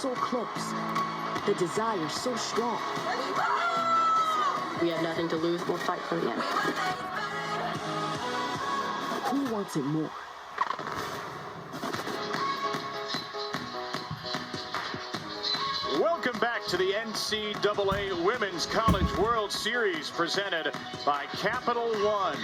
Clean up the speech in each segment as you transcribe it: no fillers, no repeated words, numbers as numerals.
so close. The desire so strong. We have nothing to lose. We'll fight for the end. Who wants it more? Welcome back to the NCAA Women's College World Series presented by Capital One.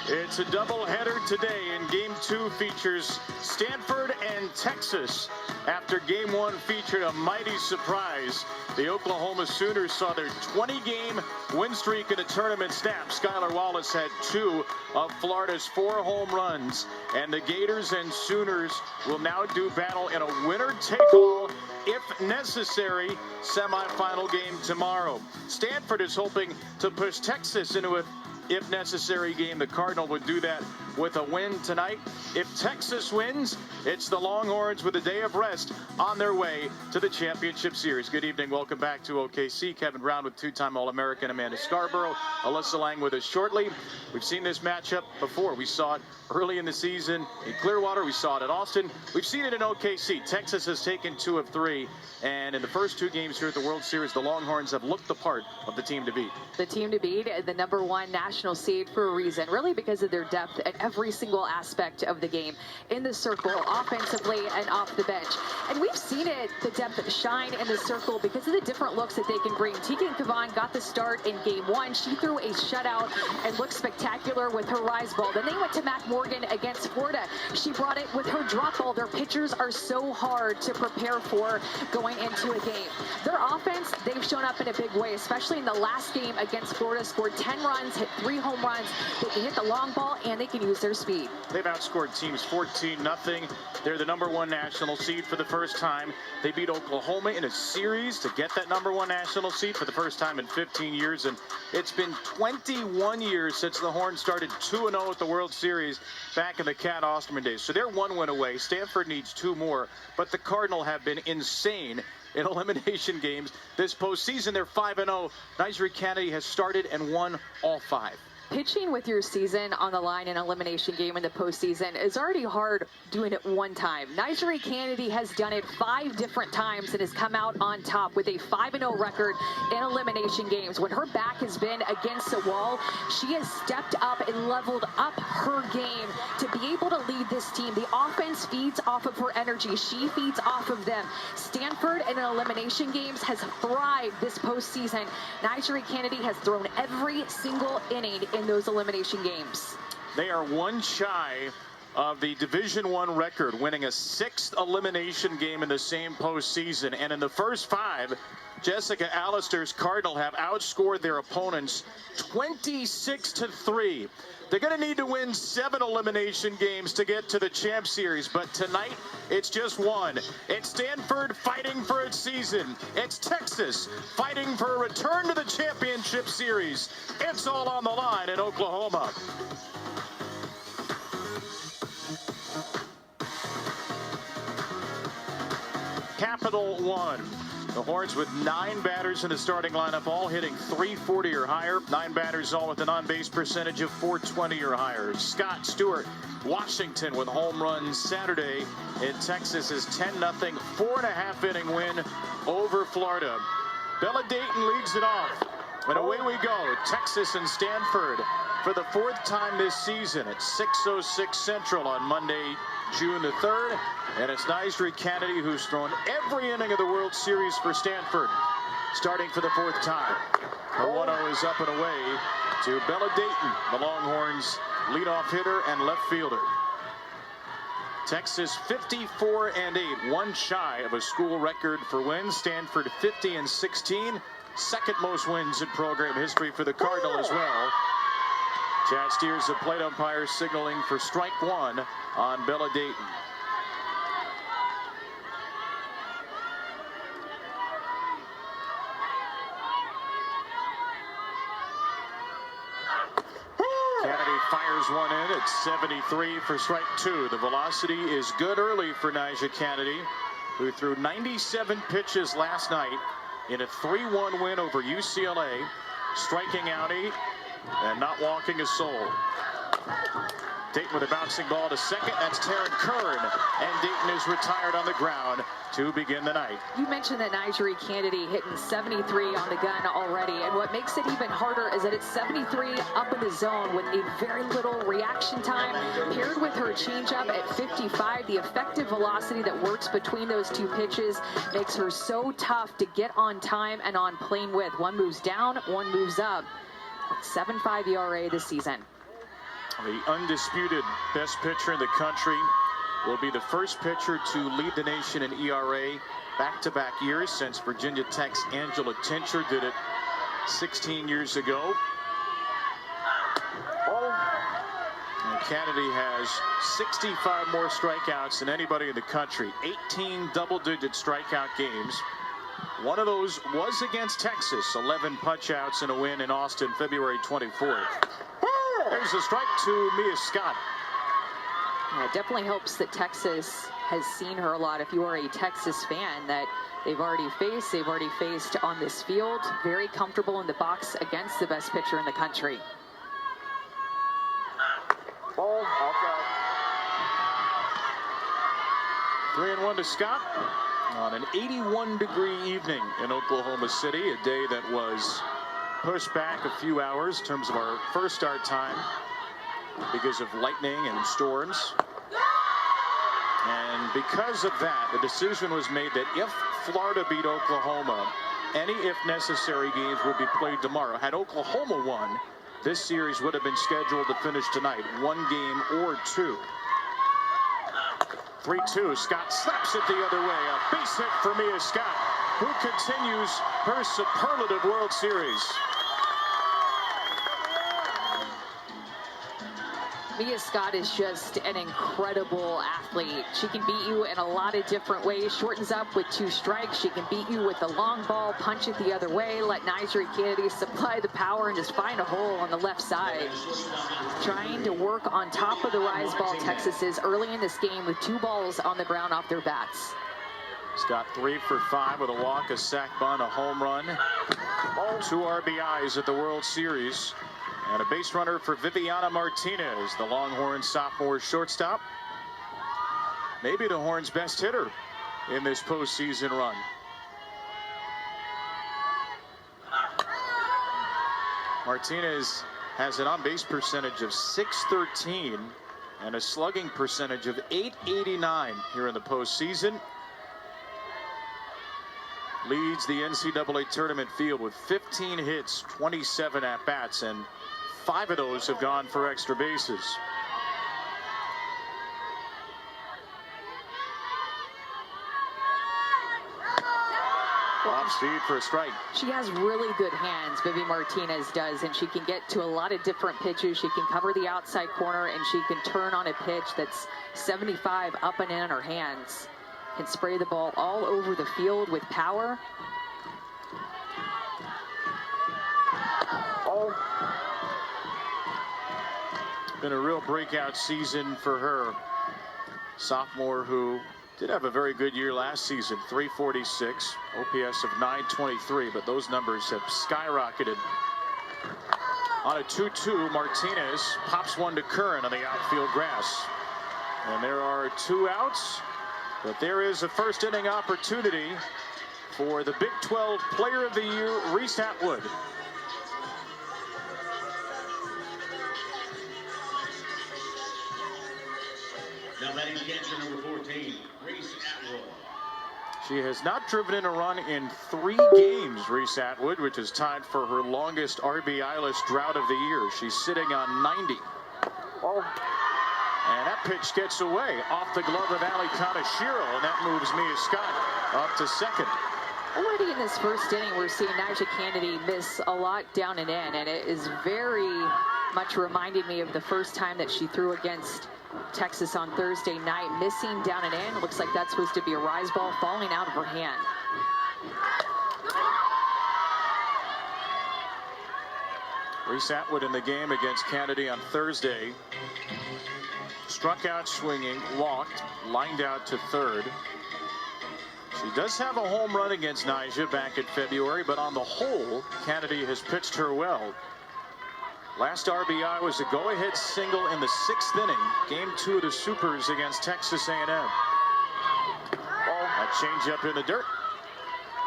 It's a doubleheader today, and Game 2 features Stanford and Texas. After Game 1 featured a mighty surprise, the Oklahoma Sooners saw their 20-game win streak in a tournament snap. Skylar Wallace had 2 of Florida's 4 home runs, and the Gators and Sooners will now do battle in a winner-take-all, if necessary, semifinal game tomorrow. Stanford is hoping to push Texas into a if necessary game. The Cardinal would do that with a win tonight. If Texas wins, it's the Longhorns with a day of rest on their way to the championship series. Good evening. Welcome back to OKC. Kevin Brown with 2-time All-American Amanda Scarborough. Alyssa Lang with us shortly. We've seen this matchup before. We saw it early in the season in Clearwater. We saw it at Austin. We've seen it in OKC. Texas has taken 2 of 3. And in the first 2 games here at the World Series, the Longhorns have looked the part of the team to beat. The team to beat, the #1 national seed for a reason, really because of their depth at every single aspect of the game. In the circle, offensively, and off the bench. And we've seen it, the depth shine in the circle because of the different looks that they can bring. Tegan Kavan got the start in Game 1. She threw a shutout and looked spectacular with her rise ball. Then they went to Mac Morgan against Florida. She brought it with her drop ball. Their pitchers are so hard to prepare for going into a game. Their offense, they've shown up in a big way, especially in the last game against Florida. Scored 10 runs, hit 3 home runs. They can hit the long ball, and they can use their speed. They've outscored teams 14-0. They're the #1 national seed for the first time. They beat Oklahoma in a series to get that #1 national seed for the first time in 15 years. And it's been 21 years since the Horns started 2-0 at the World Series back in the Cat Osterman days. So they're 1 win away. Stanford needs 2 more. But the Cardinal have been insane in elimination games this postseason. They're 5-0. Nyjari Kennedy has started and won all 5. Pitching with your season on the line in an elimination game in the postseason is already hard doing it one time. Nyjari Kennedy has done it 5 different times and has come out on top with a 5-0 record in elimination games. When her back has been against the wall, she has stepped up and leveled up her game to be able to lead this team. The offense feeds off of her energy. She feeds off of them. Stanford in elimination games has thrived this postseason. Nyjari Kennedy has thrown every single inning in those elimination games. They are 1 shy of the Division I record, winning a 6th elimination game in the same postseason. And in the first 5, Jessica Allister's Cardinal have outscored their opponents 26-3. They're going to need to win 7 elimination games to get to the Champ Series, but tonight it's just 1. It's Stanford fighting for its season. It's Texas fighting for a return to the championship series. It's all on the line in Oklahoma. Capital One. The Horns with 9 batters in the starting lineup, all hitting .340 or higher. 9 batters all with an on-base percentage of .420 or higher. Scott Stewart, Washington with home runs Saturday in Texas's 10-0, 4.5 inning win over Florida. Bella Dayton leads it off. And away we go. Texas and Stanford for the 4th time this season at 6:06 Central on Monday, June the 3rd. And it's Nyjari Kennedy who's thrown every inning of the World Series for Stanford, starting for the 4th time. The 1-0 is up and away to Bella Dayton, the Longhorns' leadoff hitter and left fielder. Texas 54-8, 1 shy of a school record for wins. Stanford 50-16, 2nd most wins in program history for the Cardinal as well. Chad Steers, the plate umpire, signaling for strike 1 on Bella Dayton. Kennedy fires one in at 73 for strike 2. The velocity is good early for Nyjari Kennedy, who threw 97 pitches last night in a 3-1 win over UCLA, striking out 8 and not walking a soul. Dayton with a bouncing ball to second. That's Taryn Kern. And Dayton is retired on the ground to begin the night. You mentioned that Nigeri Kennedy hitting 73 on the gun already. And what makes it even harder is that it's 73 up in the zone with a very little reaction time. Paired with her changeup at 55, the effective velocity that works between those two pitches makes her so tough to get on time and on plane with. One moves down, one moves up. 7.5 ERA this season. The undisputed best pitcher in the country will be the first pitcher to lead the nation in ERA back-to-back years since Virginia Tech's Angela Tincher did it 16 years ago. And Kennedy has 65 more strikeouts than anybody in the country. 18 double-digit strikeout games. One of those was against Texas. 11 punch-outs in a win in Austin, February 24th. There's a strike to Mia Scott. Yeah, it definitely helps that Texas has seen her a lot. If you are a Texas fan, that they've already faced on this field. Very comfortable in the box against the best pitcher in the country. Ball, outside. 3-1 to Scott on an 81-degree evening in Oklahoma City, a day that was pushed back a few hours in terms of our first start time because of lightning and storms. And because of that, the decision was made that if Florida beat Oklahoma, any if necessary games would be played tomorrow. Had Oklahoma won, this series would have been scheduled to finish tonight, 1 game or 2. 3-2, Scott slaps it the other way. A base hit for Mia Scott, who continues her superlative World Series. Mia Scott is just an incredible athlete. She can beat you in a lot of different ways. Shortens up with 2 strikes. She can beat you with the long ball, punch it the other way, let Nigeri Kennedy supply the power and just find a hole on the left side. Trying to work on top of the rise ball Texas is early in this game with 2 balls on the ground off their bats. Scott 3 for 5 with a walk, a sac bunt, a home run. 2 RBIs at the World Series. And a base runner for Viviana Martinez, the Longhorn sophomore shortstop. Maybe the Horns' best hitter in this postseason run. Martinez has an on-base percentage of .613 and a slugging percentage of .889 here in the postseason. Leads the NCAA tournament field with 15 hits, 27 at-bats, and 5 of those have gone for extra bases. Off speed for a strike. She has really good hands, Vivi Martinez does, and she can get to a lot of different pitches. She can cover the outside corner, and she can turn on a pitch that's 75 up and in her hands. Can spray the ball all over the field with power. Been a real breakout season for her. Sophomore who did have a very good year last season. .346, OPS of .923, but those numbers have skyrocketed. On a 2-2, Martinez pops one to Curran on the outfield grass. And there are 2 outs, but there is a first inning opportunity for the Big 12 Player of the Year, Reese Atwood. Now batting catcher number 14, Reese Atwood. She has not driven in a run in 3 games, Reese Atwood, which is tied for her longest RBI-less drought of the year. She's sitting on 90. And that pitch gets away off the glove of Ali Kaneshiro, and that moves Mia Scott up to second. Already in this first inning, we're seeing Nigeri Kennedy miss a lot down and in, and it is very much reminding me of the first time that she threw against Texas on Thursday night, missing down and in. Looks like that's supposed to be a rise ball falling out of her hand. Reese Atwood in the game against Kennedy on Thursday. Struck out swinging, walked, lined out to third. She does have a home run against Nyjah back in February, but on the whole, Kennedy has pitched her well. Last RBI was a go-ahead single in the 6th inning. Game 2 of the Supers against Texas A&M. That changeup in the dirt.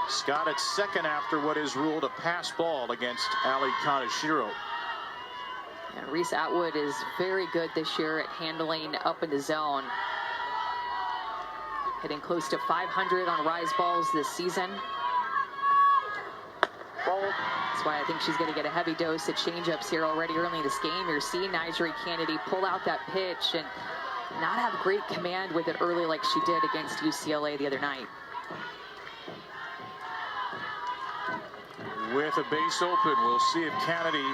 Scott at second after what is ruled a pass ball against Ali Kaneshiro. And Reese Atwood is very good this year at handling up in the zone. Hitting close to 500 on rise balls this season. That's why I think she's going to get a heavy dose of changeups here already early in this game. You're seeing Nigeri Kennedy pull out that pitch and not have great command with it early like she did against UCLA the other night. With a base open, we'll see if Kennedy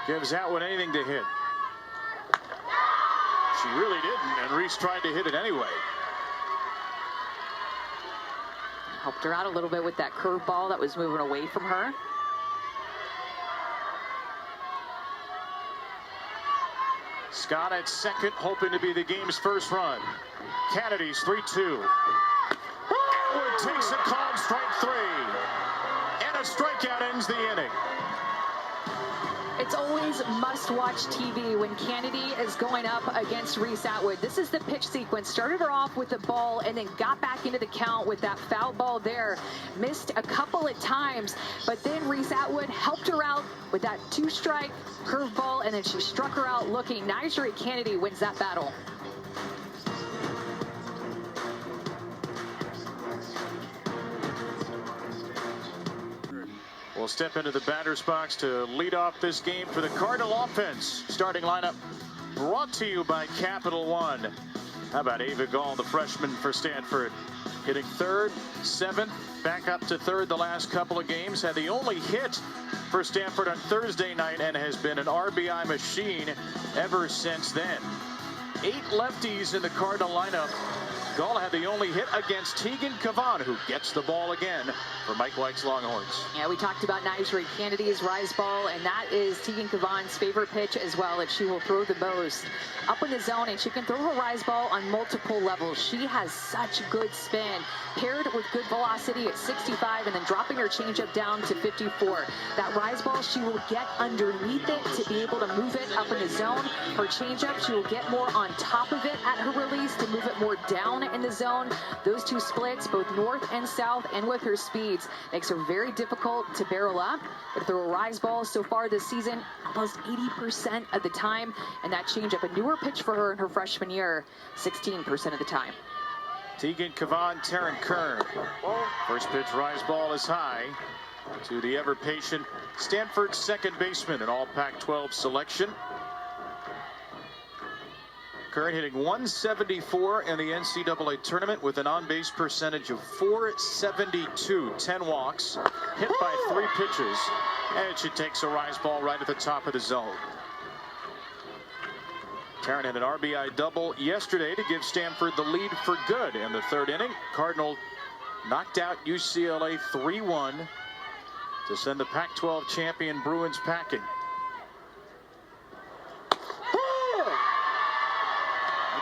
gives Atwood anything to hit. She really didn't, and Reese tried to hit it anyway. Helped her out a little bit with that curveball that was moving away from her. Scott at second, hoping to be the game's first run. Kennedy's 3-2. Atwood takes a called strike 3. And a strikeout ends the inning. It's always must-watch TV when Kennedy is going up against Reese Atwood. This is the pitch sequence. Started her off with the ball and then got back into the count with that foul ball there. Missed a couple of times, but then Reese Atwood helped her out with that 2-strike curveball, and then she struck her out looking. Nigeri Kennedy wins that battle. Will step into the batter's box to lead off this game for the Cardinal offense. Starting lineup brought to you by Capital One. How about Ava Gall, the freshman for Stanford? Hitting third, seventh, back up to third the last couple of games. Had the only hit for Stanford on Thursday night and has been an RBI machine ever since then. 8 lefties in the Cardinal lineup. Gall had the only hit against Tegan Cavan, who gets the ball again for Mike White's Longhorns. Yeah, we talked about Nigeri Kennedy's rise ball, and that is Tegan Cavan's favorite pitch as well, and she will throw the most up in the zone, and she can throw her rise ball on multiple levels. She has such good spin, paired with good velocity at 65, and then dropping her changeup down to 54. That rise ball, she will get underneath it to be able to move it up in the zone. Her changeup, she will get more on top of it at her release to move it more down in the zone. Those two splits, both north and south, and with her speeds, makes her very difficult to barrel up. But throw a rise ball so far this season, almost 80% of the time, and that changeup, a newer pitch for her in her freshman year, 16% of the time. Tegan Cavan, Taryn Kern. First pitch rise ball is high to the ever-patient Stanford second baseman, an all Pac-12 selection. Kern hitting 174 in the NCAA tournament with an on-base percentage of .472, 10 walks, hit by 3 pitches, and she takes a rise ball right at the top of the zone. Taryn had an RBI double yesterday to give Stanford the lead for good in the 3rd inning. Cardinal knocked out UCLA 3-1 to send the Pac-12 champion Bruins packing.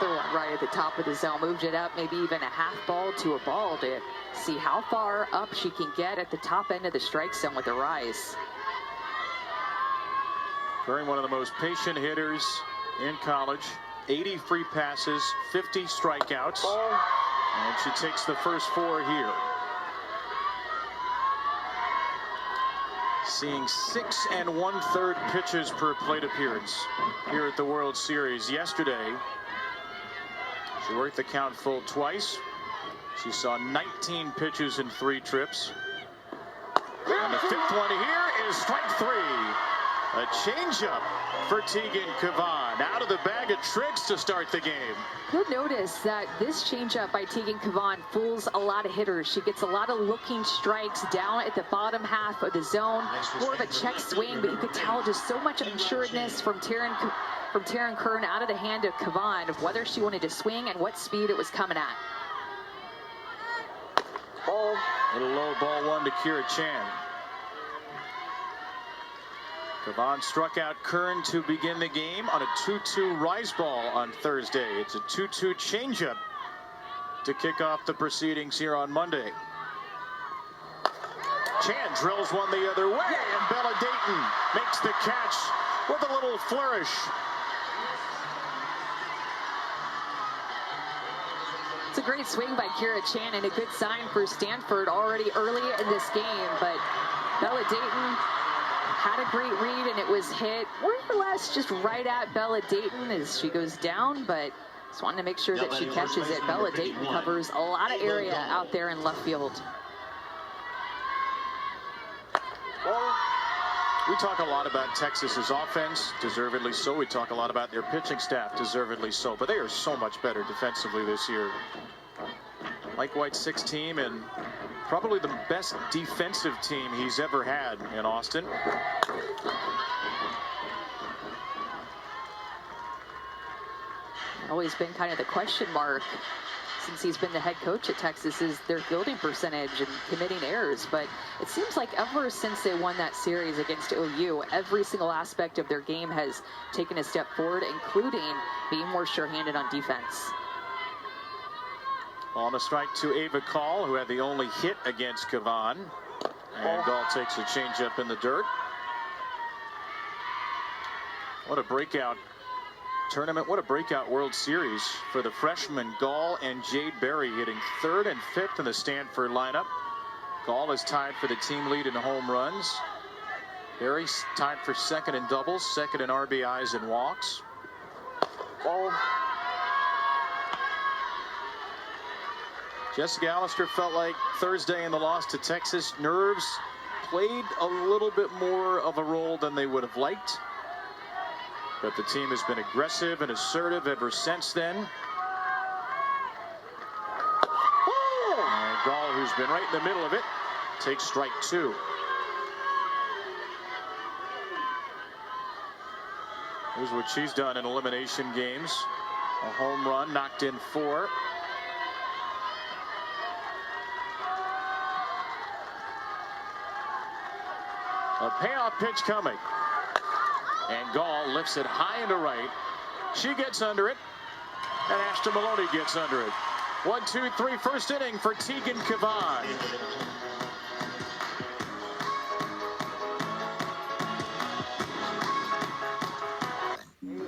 Another one right at the top of the zone, moved it up maybe even a half ball to a ball to see how far up she can get at the top end of the strike zone with the rise. Kern, one of the most patient hitters in college, 80 free passes, 50 strikeouts, and she takes the first 4 here. Seeing 6 1/3 pitches per plate appearance here at the World Series. Yesterday, she worked the count full twice. She saw 19 pitches in 3 trips. And the 5th one here is strike 3. A changeup for Tegan Cavan. Out of the bag of tricks to start the game. You'll notice that this changeup by Tegan Cavan fools a lot of hitters. She gets a lot of looking strikes down at the bottom half of the zone. More of a check swing, but you could tell just so much assuredness from Taryn Kern out of the hand of Cavan of whether she wanted to swing and what speed it was coming at. Little low ball 1 to Kira Chan. Cavan struck out Kern to begin the game on a 2-2 rise ball on Thursday. It's a 2-2 changeup to kick off the proceedings here on Monday. Chan drills one the other way, and Bella Dayton makes the catch with a little flourish. It's a great swing by Kira Chan and a good sign for Stanford already early in this game, but Bella Dayton had a great read and it was hit more or less just right at Bella Dayton as she goes down, but just wanting to make sure that she catches it. Bella Dayton covers a lot of area out there in left field. Well, we talk a lot about Texas's offense, deservedly so. We talk a lot about their pitching staff, deservedly so. But they are so much better defensively this year. Mike White's sixth team and probably the best defensive team he's ever had in Austin. Always been kind of the question mark since he's been the head coach at Texas is their fielding percentage and committing errors. But it seems like ever since they won that series against OU, every single aspect of their game has taken a step forward, including being more sure-handed on defense. On a strike to Ava Call, who had the only hit against Kavan. And Gall takes a changeup in the dirt. What a breakout tournament. What a breakout World Series for the freshmen Gall and Jade Berry, hitting third and fifth in the Stanford lineup. Gall is tied for the team lead in home runs. Berry's tied for second in doubles, second in RBIs and walks. Ball. Jessica Allister felt like Thursday in the loss to Texas, nerves played a little bit more of a role than they would have liked. But the team has been aggressive and assertive ever since then. And Gall, who's been right in the middle of it, takes strike two. Here's what she's done in elimination games. A home run, knocked in 4. A payoff pitch coming. And Gall lifts it high into right. She gets under it. And Ashton Maloney gets under it. 1-2-3 first inning for Tegan Kavan.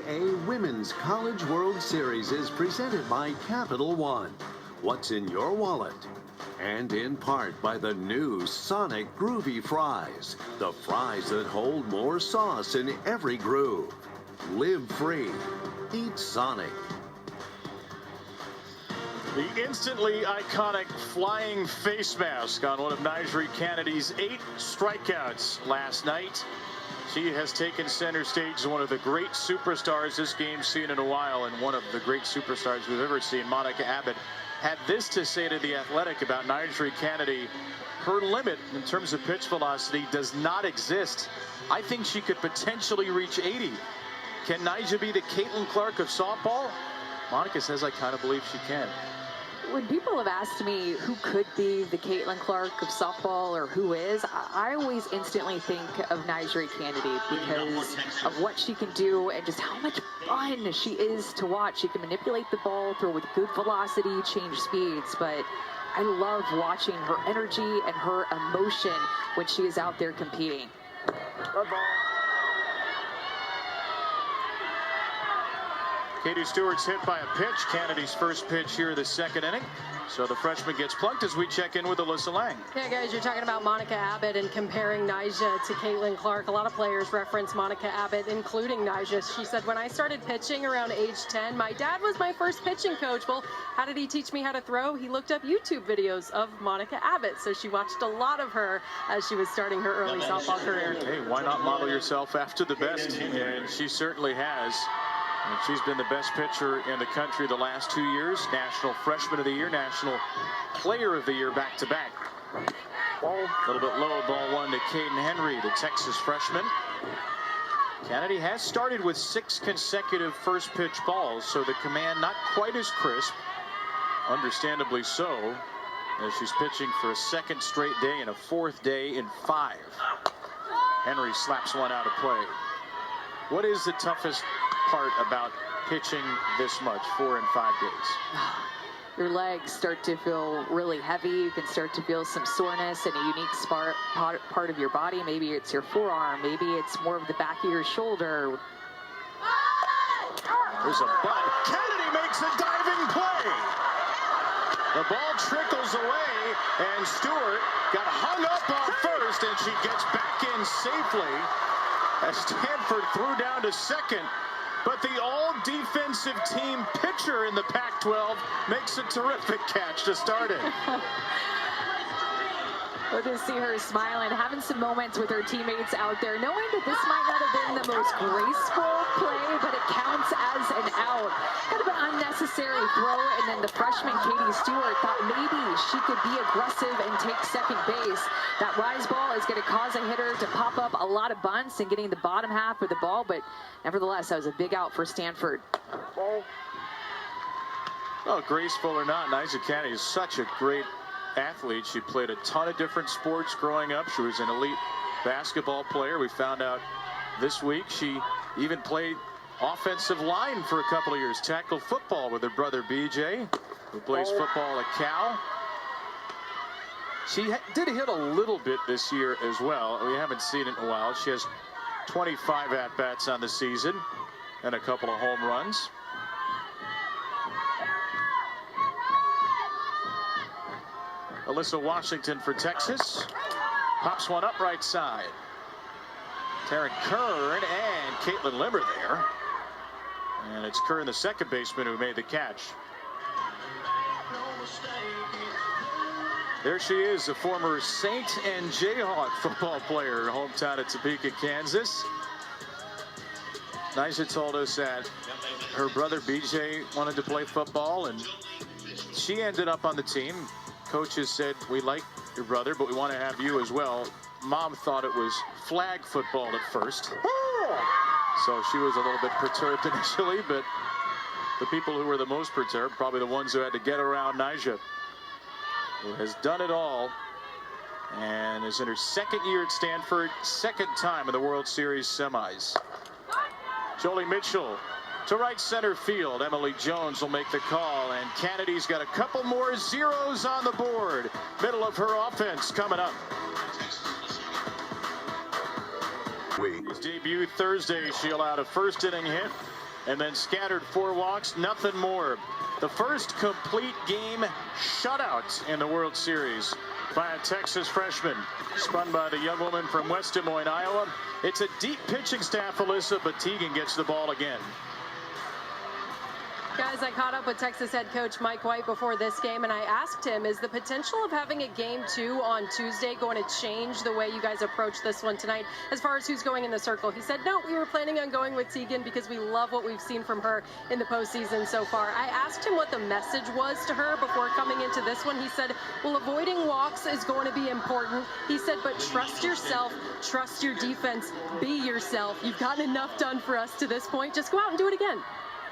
A Women's College World Series is presented by Capital One. What's in your wallet? And in part by the new Sonic Groovy Fries. The fries that hold more sauce in every groove. Live free. Eat Sonic. The instantly iconic flying face mask on one of Nyjeri Kennedy's 8 strikeouts last night. She has taken center stage as one of the great superstars this game's seen in a while, and one of the great superstars we've ever seen. Monica Abbott had this to say to The Athletic about Nyjeri Kennedy. Her limit in terms of pitch velocity does not exist. I think she could potentially reach 80. Can Nyjah be the Caitlin Clark of softball? Monica says, I kind of believe she can. When people have asked me who could be the Caitlin Clark of softball or who is, I always instantly think of Nyjeri Kennedy because of what she can do and just how much fun she is to watch. She can manipulate the ball, throw with good velocity, change speeds, but I love watching her energy and her emotion when she is out there competing. Katie Stewart's hit by a pitch. Kennedy's first pitch here of the second inning. So the freshman gets plunked as we check in with Alyssa Lang. Yeah, guys, you're talking about Monica Abbott and comparing Nyjah to Caitlin Clark. A lot of players reference Monica Abbott, including Nyjah. She said, when I started pitching around age 10, my dad was my first pitching coach. Well, how did he teach me how to throw? He looked up YouTube videos of Monica Abbott. So she watched a lot of her as she was starting her early softball career. Hey, why not model yourself after the best? And she certainly has. And she's been the best pitcher in the country the last 2 years. National Freshman of the Year, National Player of the Year back-to-back. A little bit low, ball one to Caden Henry, the Texas freshman. Kennedy has started with 6 consecutive first pitch balls, so the command not quite as crisp, understandably so, as she's pitching for a second straight day and a 4th day in 5. Henry slaps one out of play. What is the toughest part about pitching this much, 4 and 5 days? your legs start to feel really heavy. You can start to feel some soreness in a unique part of your body. Maybe it's your forearm. Maybe it's more of the back of your shoulder. There's a bunt. Kennedy makes a diving play. The ball trickles away, and Stewart got hung up on first, and she gets back in safely as Stanford threw down to second. But the all-defensive team pitcher in the Pac-12 makes a terrific catch to start it. We'll just see her smiling, having some moments with her teammates out there, knowing that this might not have been the most graceful play, but it counts as an out. Kind of an unnecessary throw, and then the freshman Katie Stewart thought maybe she could be aggressive and take second base. That rise ball is going to cause a hitter to pop up a lot of bunts and getting the bottom half of the ball, but nevertheless, that was a big out for Stanford. Well, graceful or not, Nyjah Kennedy is such a great athlete. She played a ton of different sports growing up. She was an elite basketball player. We found out this week she even played offensive line for a couple of years. Tackled football with her brother BJ, who plays football at Cal. She did hit a little bit this year as well. We haven't seen it in a while. She has 25 at-bats on the season and a couple of home runs. Alyssa Washington for Texas. Pops one up right side. Taryn Kern and Caitlin Limmer there. And it's Kern, the second baseman, who made the catch. There she is, a former Saint and Jayhawk football player, hometown of Topeka, Kansas. Nyjah told us that her brother BJ wanted to play football, and she ended up on the team. Coaches said, we like your brother, but we want to have you as well. Mom thought it was flag football at first. So she was a little bit perturbed initially, but the people who were the most perturbed, probably the ones who had to get around Nyjah, who has done it all and is in her second year at Stanford, second time in the World Series semis. Jolie Mitchell to right center field. Emily Jones will make the call, and Kennedy's got a couple more zeros on the board. Middle of her offense coming up. His debut Thursday, she allowed a first inning hit and then scattered 4 walks, nothing more. The first complete game shutout in the World Series by a Texas freshman, spun by the young woman from West Des Moines, Iowa. It's a deep pitching staff, Alyssa, but Teagan gets the ball again. Guys, I caught up with Texas head coach Mike White before this game, and I asked him, is the potential of having a game 2 on Tuesday going to change the way you guys approach this one tonight as far as who's going in the circle? He said, no, we were planning on going with Teagan because we love what we've seen from her in the postseason so far. I asked him what the message was to her before coming into this one. He said, well, avoiding walks is going to be important. He said, but trust yourself, trust your defense, be yourself. You've gotten enough done for us to this point. Just go out and do it again.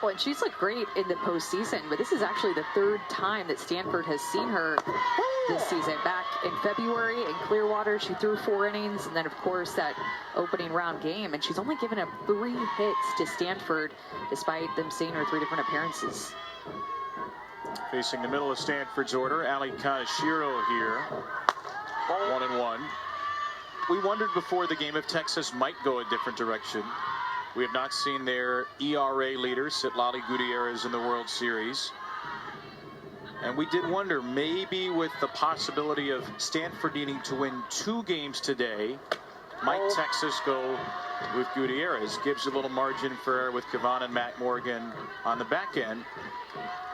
Well, and she's looked great in the postseason, but this is actually the 3rd time that Stanford has seen her this season. Back in February in Clearwater, she threw 4 innings, and then, of course, that opening round game, and she's only given up 3 hits to Stanford, despite them seeing her 3 different appearances. Facing the middle of Stanford's order, Ali Kaneshiro here, 1-1. We wondered before the game if Texas might go a different direction. We have not seen their ERA leader, Citlali Gutierrez, in the World Series. And we did wonder, maybe with the possibility of Stanford needing to win 2 games today, might Texas go with Gutierrez? Gives a little margin for error with Kavan and Matt Morgan on the back end.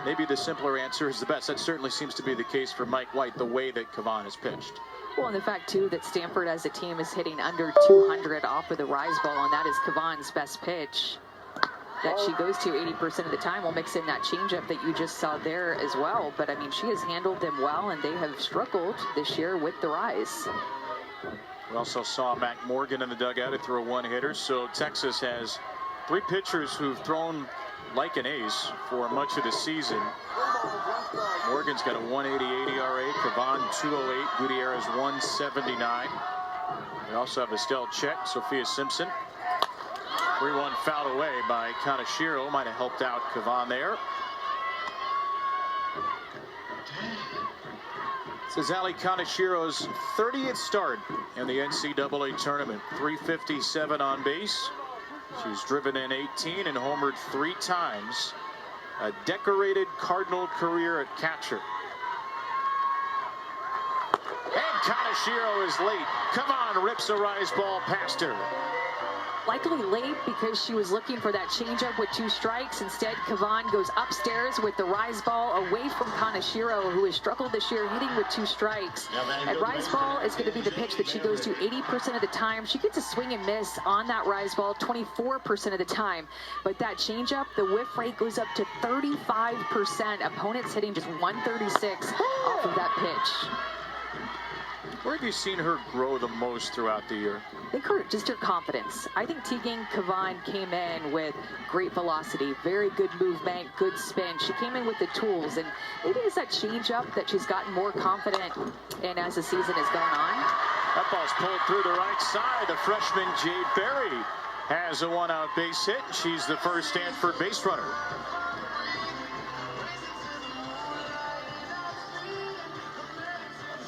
Maybe the simpler answer is the best. That certainly seems to be the case for Mike White, the way that Kavan has pitched. Well, and the fact, too, that Stanford as a team is hitting under 200 off of the rise ball, and that is Kavan's best pitch that she goes to 80% of the time. We'll mix in that changeup that you just saw there as well. But, I mean, she has handled them well, and they have struggled this year with the rise. We also saw Matt Morgan in the dugout to throw 1-hitter. So Texas has 3 pitchers who've thrown like an ace for much of the season. Morgan's got a 188 ERA, Kavan 208, Gutierrez 179. We also have Estelle Check, Sophia Simpson. 3-1 fouled away by Kaneshiro. Might have helped out Kavan there. This is Ali Kanashiro's 30th start in the NCAA tournament. 357 on base. She's driven in 18 and homered 3 times. A decorated Cardinal career at catcher. And Kanashiro is late. Kavan rips a rise ball past her. Likely late because she was looking for that changeup with 2 strikes. Instead, Kavan goes upstairs with the rise ball away from Kanashiro, who has struggled this year hitting with 2 strikes. And rise ball is going to be the pitch that she goes to 80% of the time. She gets a swing and miss on that rise ball 24% of the time. But that changeup, the whiff rate goes up to 35%. Opponents hitting just 136 off of that pitch. Where have you seen her grow the most throughout the year? I think just her confidence. I think Tegan Kavan came in with great velocity, very good movement, good spin. She came in with the tools, and maybe it's that change up that she's gotten more confident in as the season has gone on. That ball's pulled through the right side. The freshman Jade Berry has a 1-out base hit. She's the first Stanford base runner.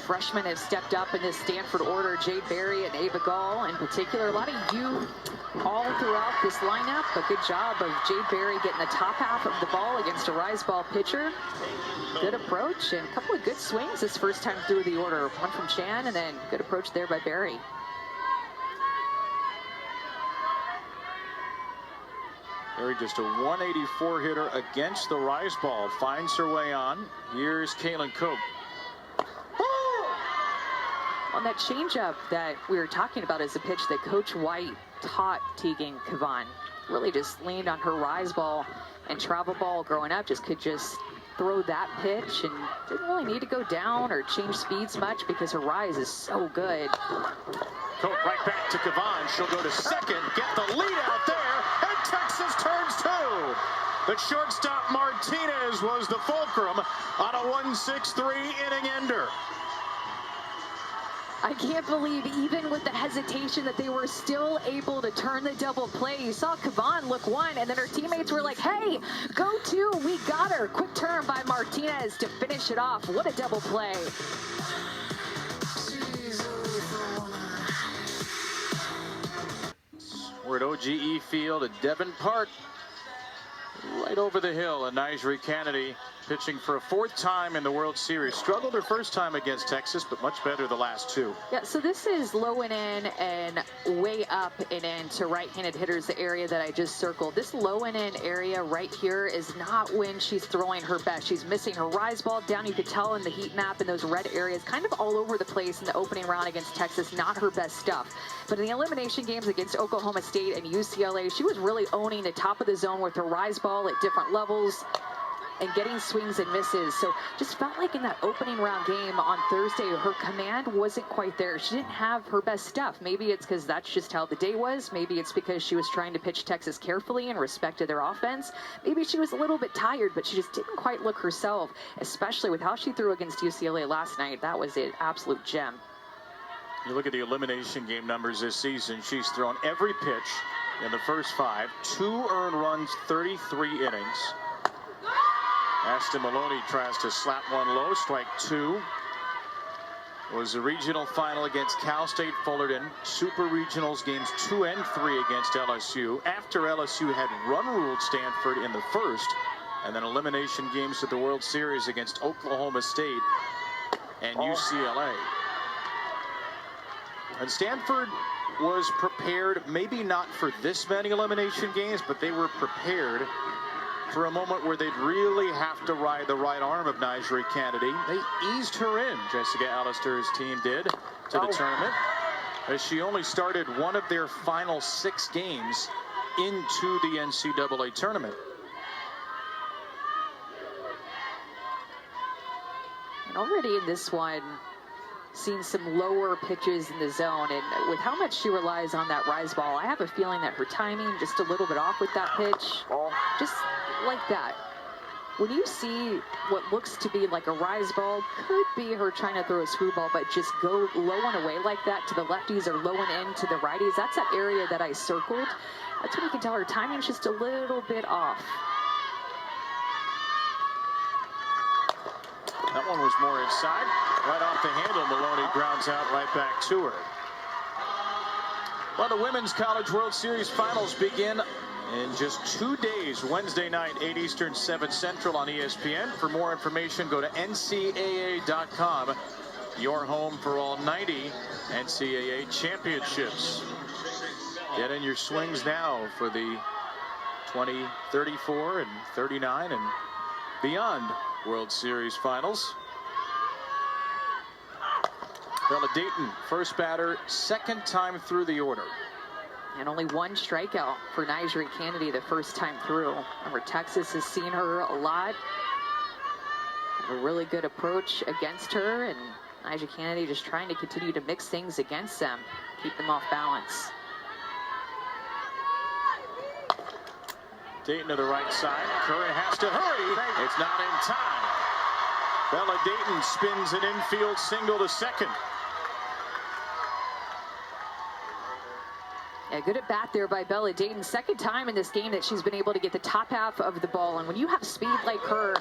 Freshmen have stepped up in this Stanford order. Jade Berry and Ava Gall in particular. A lot of youth all throughout this lineup. A good job of Jade Berry getting the top half of the ball against a rise ball pitcher. Good approach and a couple of good swings this first time through the order. One from Chan and then good approach there by Berry. Berry just a 184 hitter against the rise ball. Finds her way on. Here's Kaylin Cope. On that changeup that we were talking about is a pitch that Coach White taught Tegan Kavan. Really just leaned on her rise ball and travel ball growing up. Could just throw that pitch and didn't really need to go down or change speeds much because her rise is so good. Cope right back to Kavan. She'll go to second, get the lead out there, and Texas turns 2. The shortstop Martinez was the fulcrum on a 1-6-3 inning ender. I can't believe, even with the hesitation, that they were still able to turn the double play. You saw Kavan look 1, and then her teammates were like, hey, go 2, we got her. Quick turn by Martinez to finish it off. What a double play. We're at OGE Field at Devon Park. Right over the hill, and Nigel Kennedy pitching for a 4th time in the World Series. Struggled her first time against Texas, but much better the last 2. Yeah, so this is low and in and way up and in to right-handed hitters, the area that I just circled. This low and in area right here is not when she's throwing her best. She's missing her rise ball down. You could tell in the heat map in those red areas, kind of all over the place in the opening round against Texas. Not her best stuff. But in the elimination games against Oklahoma State and UCLA, she was really owning the top of the zone with her rise ball at different levels and getting swings and misses. So just felt like in that opening round game on Thursday, her command wasn't quite there. She didn't have her best stuff. Maybe it's because that's just how the day was. Maybe it's because she was trying to pitch Texas carefully and respected their offense. Maybe she was a little bit tired, but she just didn't quite look herself, especially with how she threw against UCLA last night. That was an absolute gem. You look at the elimination game numbers this season. She's thrown every pitch in the first 5, 2 earned runs, 33 innings. Aston Maloney tries to slap one low, strike 2. It was a regional final against Cal State Fullerton. Super Regionals games 2 and 3 against LSU. After LSU had run-ruled Stanford in the first, and then elimination games at the World Series against Oklahoma State and UCLA. And Stanford was prepared, maybe not for this many elimination games, but they were prepared for a moment where they'd really have to ride the right arm of Nigel Kennedy. They eased her in, Jessica Allister's team did, to the tournament, as she only started one of their final 6 games into the NCAA tournament. And already in this one, seen some lower pitches in the zone, and with how much she relies on that rise ball, I have a feeling that her timing just a little bit off with that pitch, just like that. When you see what looks to be like a rise ball, could be her trying to throw a screwball, but just go low and away like that to the lefties or low and in to the righties. That's that area that I circled. That's when you can tell her timing's just a little bit off. That one was more inside. Right off the handle, Maloney grounds out right back to her. Well, the Women's College World Series Finals begin in just 2 days. Wednesday night, 8 Eastern, 7 Central on ESPN. For more information, go to ncaa.com. Your home for all 90 NCAA championships. Get in your swings now for the 2034 and 39 and beyond World Series Finals. Bella Dayton, first batter, second time through the order. And only one strikeout for Nyjah Kennedy the first time through. Remember, Texas has seen her a lot. A really good approach against her, and Nyjah Kennedy just trying to continue to mix things against them, keep them off balance. Dayton to the right side. Curran has to hurry. It's not in time. Bella Dayton spins an infield single to second. Yeah, good at bat there by Bella Dayton. Second time in this game that she's been able to get the top half of the ball. And when you have speed like her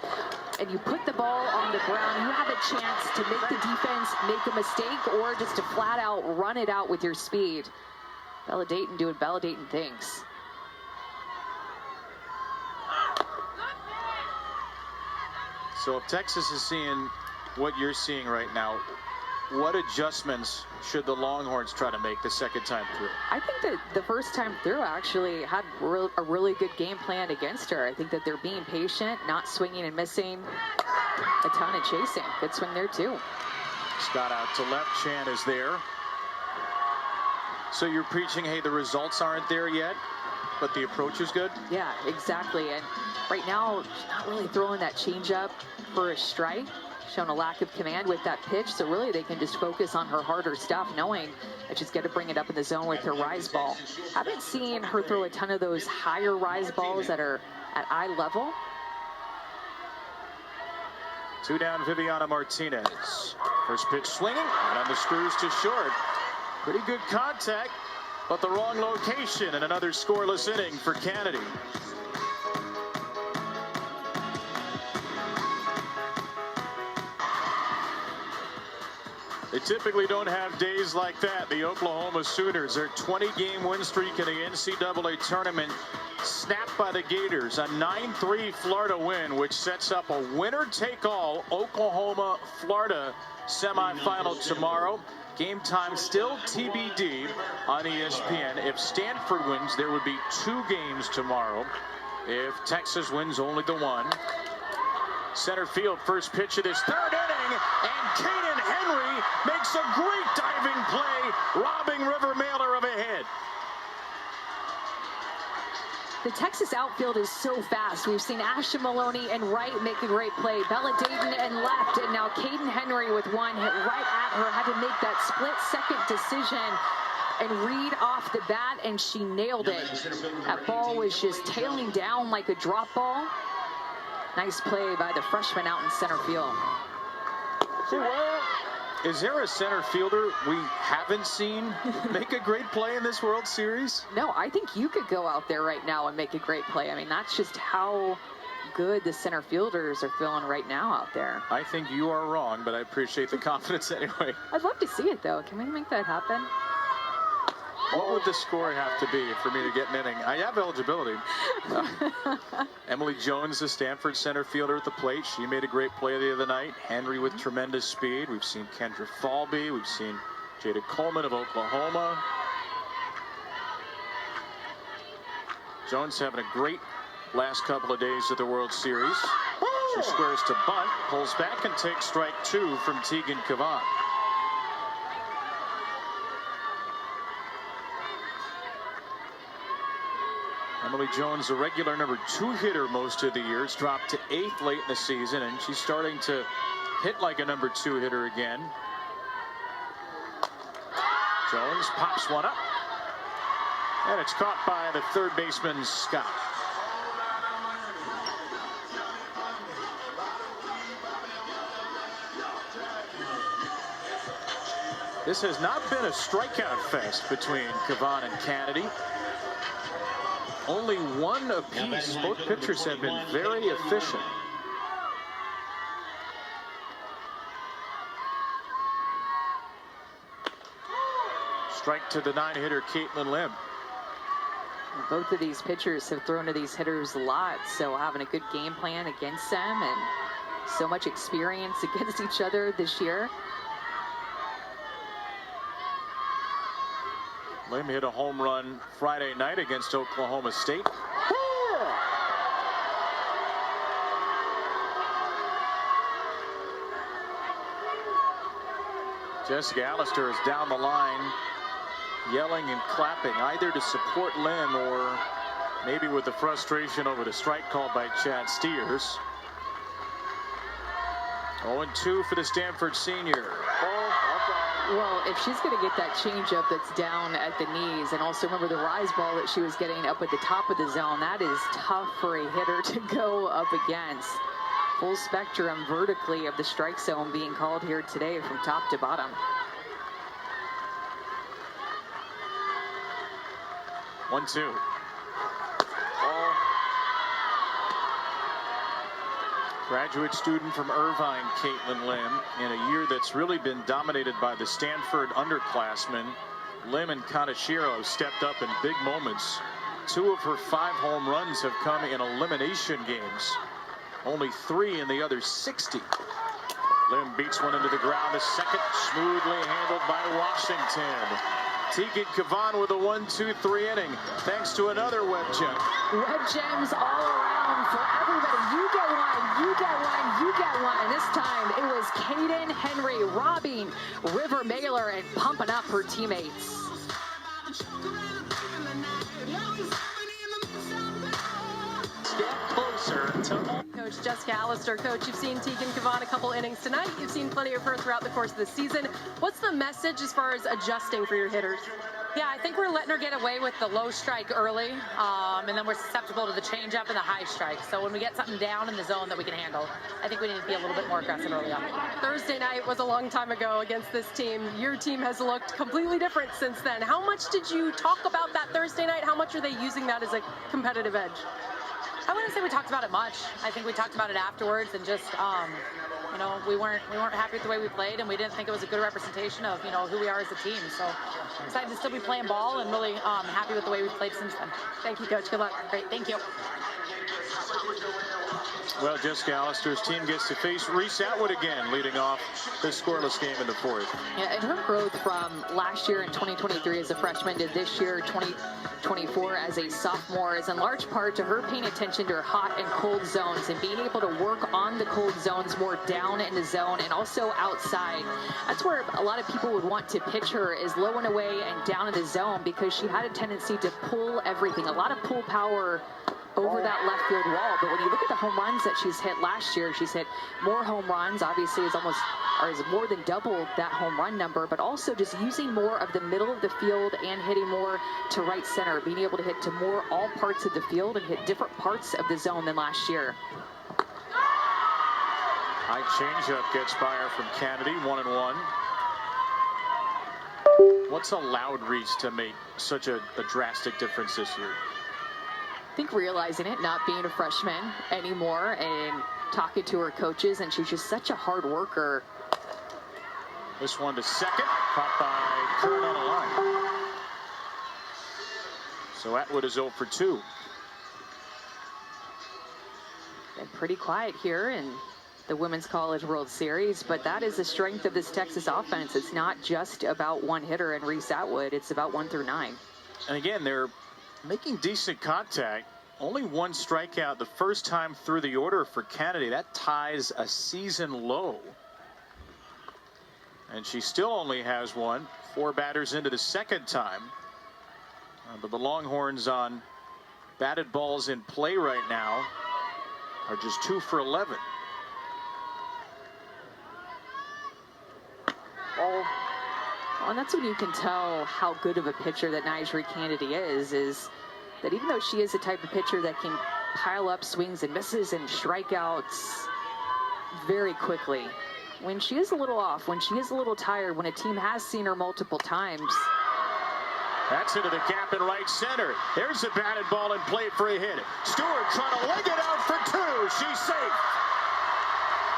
and you put the ball on the ground, you have a chance to make the defense make a mistake or just to flat out run it out with your speed. Bella Dayton doing Bella Dayton things. So if Texas is seeing what you're seeing right now, what adjustments should the Longhorns try to make the second time through? I think that the first time through actually had a really good game plan against her. I think that they're being patient, not swinging and missing a ton of chasing. Good swing there too. Scott out to left. Chan is there. So you're preaching, hey, the results aren't there yet, but the approach is good? Yeah, exactly. And right now, she's not really throwing that changeup for a strike. Shown a lack of command with that pitch, so really they can just focus on her harder stuff, knowing that she's got to bring it up in the zone with her rise ball. Haven't seen her throw a ton of those higher rise balls that are at eye level. 2 down, Viviana Martinez. First pitch swinging, and on the screws to short. Pretty good contact, but the wrong location, and another scoreless inning for Kennedy. They typically don't have days like that. The Oklahoma Sooners, their 20-game win streak in the NCAA tournament, snapped by the Gators. A 9-3 Florida win, which sets up a winner-take-all Oklahoma-Florida semifinal tomorrow. Game time still TBD on ESPN. If Stanford wins, there would be 2 games tomorrow. If Texas wins, only the 1. Center field, first pitch of this third inning, and Caden Henry makes a great diving play, robbing River Mailer of a hit. The Texas outfield is so fast. We've seen Ashton Maloney and Wright make a great play. Bella Dayton and left, and now Caden Henry with one hit right at her. Had to make that split-second decision and read off the bat, and she nailed it. That ball was just tailing down like a drop ball. Nice play by the freshman out in center field. Well, is there a center fielder we haven't seen make a great play in this World Series? No, I think you could go out there right now and make a great play. I mean, that's just how good the center fielders are feeling right now out there. I think you are wrong, but I appreciate the confidence anyway. I'd love to see it, though. Can we make that happen? What would the score have to be for me to get an inning? I have eligibility. Emily Jones, the Stanford center fielder at the plate. She made a great play the other night. Henry with tremendous speed. We've seen Kendra Falby. We've seen Jada Coleman of Oklahoma. Jones having a great last couple of days of the World Series. She squares to bunt, pulls back, and takes strike 2 from Tegan Cavan. Emily Jones, a regular number 2 hitter most of the years, dropped to 8th late in the season, and she's starting to hit like a number 2 hitter again. Jones pops one up, and it's caught by the third baseman, Scott. This has not been a strikeout fest between Cavan and Kennedy. Only 1 apiece. Both pitchers have been very efficient. Strike to the 9-hitter, Caitlin Lim. Both of these pitchers have thrown to these hitters a lot, so having a good game plan against them and so much experience against each other this year. Lim hit a home run Friday night against Oklahoma State. Jessica Allister is down the line, yelling and clapping, either to support Lim or maybe with the frustration over the strike called by Chad Steers. 0-2 for the Stanford senior. Well, if she's going to get that changeup that's down at the knees, and also remember the rise ball that she was getting up at the top of the zone, that is tough for a hitter to go up against. Full spectrum vertically of the strike zone being called here today from top to bottom. 1-2. Graduate student from Irvine, Caitlin Lim, in a year that's really been dominated by the Stanford underclassmen. Lim and Kaneshiro have stepped up in big moments. 2 of her 5 home runs have come in elimination games. Only 3 in the other 60. Lim beats one into the ground. A second smoothly handled by Washington. Tegan Kavan with a 1-2-3 inning, thanks to another web gem. Web gems all around for everybody. You get one, you get one, you get one. And this time it was Kaden Henry robbing River Mailer and pumping up her teammates. Coach Jessica Allister. Coach, you've seen Tegan Kavan a couple innings tonight. You've seen plenty of her throughout the course of the season. What's the message as far as adjusting for your hitters? Yeah, I think we're letting her get away with the low strike early, and then we're susceptible to the changeup and the high strike. So when we get something down in the zone that we can handle, I think we need to be a little bit more aggressive early on. Thursday night was a long time ago against this team. Your team has looked completely different since then. How much did you talk about that Thursday night? How much are they using that as a competitive edge? I wouldn't say we talked about it much. I think we talked about it afterwards, and just you know, we weren't happy with the way we played, and we didn't think it was a good representation of, you know, who we are as a team. So excited to still be playing ball, and really happy with the way we've played since then. Thank you, Coach. Good luck. Great, thank you. Well, Jessica Allister's team gets to face Reese Atwood again, leading off the scoreless game in the 4th. Yeah, and her growth from last year in 2023 as a freshman to this year 2024 as a sophomore is in large part to her paying attention to her hot and cold zones and being able to work on the cold zones more down in the zone and also outside. That's where a lot of people would want to pitch her, is low and away and down in the zone, because she had a tendency to pull everything, a lot of pull power over that left field wall. But when you look at the home runs that she's hit last year, she's hit more home runs, obviously is more than double that home run number, but also just using more of the middle of the field and hitting more to right center, being able to hit to more all parts of the field and hit different parts of the zone than last year. High changeup gets by her from Kennedy, 1-1. What's allowed Reese to make such a drastic difference this year? I think realizing it, not being a freshman anymore, and talking to her coaches, and she's just such a hard worker. This one to second, caught by Kern on a line. So Atwood is 0 for 2. Been pretty quiet here in the Women's College World Series, but that is the strength of this Texas offense. It's not just about one hitter and Reese Atwood, it's about 1 through 9. And again, they're making decent contact. Only 1 strikeout the first time through the order for Kennedy. That ties a season low. And she still only has 1. 4 batters into the second time. But the Longhorns on batted balls in play right now are just 2 for 11. And that's when you can tell how good of a pitcher that Nyjah Kennedy is that even though she is the type of pitcher that can pile up swings and misses and strikeouts very quickly, when she is a little off, when she is a little tired, when a team has seen her multiple times. That's into the gap in right center. There's a batted ball in play for a hit. Stewart trying to leg it out for 2. She's safe.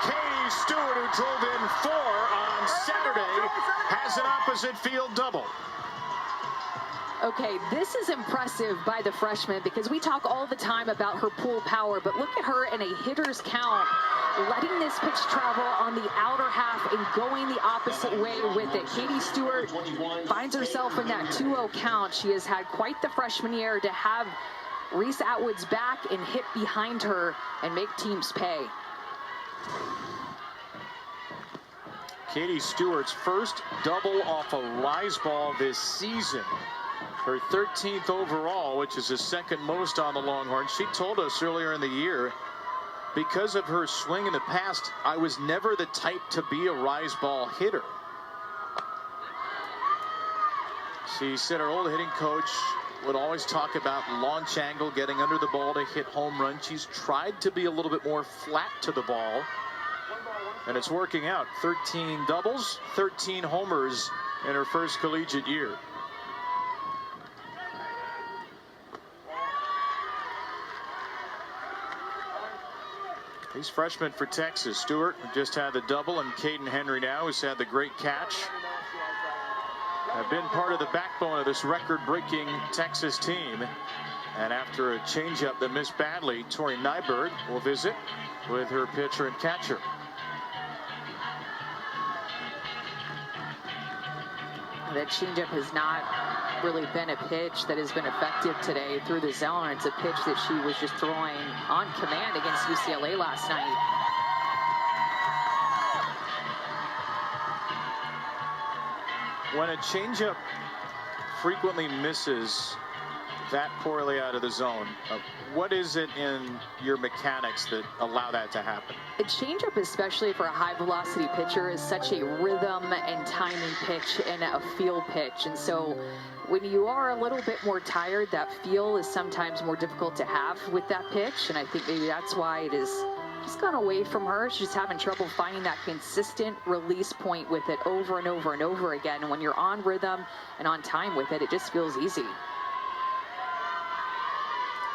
Katie Stewart, who drove in 4 on Saturday, has an opposite field double. Okay, this is impressive by the freshman because we talk all the time about her pull power, but look at her in a hitter's count, letting this pitch travel on the outer half and going the opposite way with it. Katie Stewart finds herself in that 2-0 count. She has had quite the freshman year to have Reese Atwood's back and hit behind her and make teams pay. Katie Stewart's first double off a rise ball this season. Her 13th overall, which is the second most on the Longhorns. She told us earlier in the year, because of her swing in the past, I was never the type to be a rise ball hitter. She said her old hitting coach would always talk about launch angle, getting under the ball to hit home runs. She's tried to be a little bit more flat to the ball, and it's working out. 13 doubles, 13 homers in her first collegiate year. These freshmen for Texas, Stewart, who just had the double, and Caden Henry now, who's had the great catch, have been part of the backbone of this record-breaking Texas team. And after a changeup that missed badly, Tori Nyberg will visit with her pitcher and catcher. That changeup has not really been a pitch that has been effective today through the zone. It's a pitch that she was just throwing on command against UCLA last night. When a changeup frequently misses that poorly out of the zone, what is it in your mechanics that allow that to happen? A changeup, especially for a high velocity pitcher, is such a rhythm and timing pitch and a feel pitch. And so when you are a little bit more tired, that feel is sometimes more difficult to have with that pitch. And I think maybe that's why it is just gone away from her. She's having trouble finding that consistent release point with it over and over and over again. And when you're on rhythm and on time with it, it just feels easy.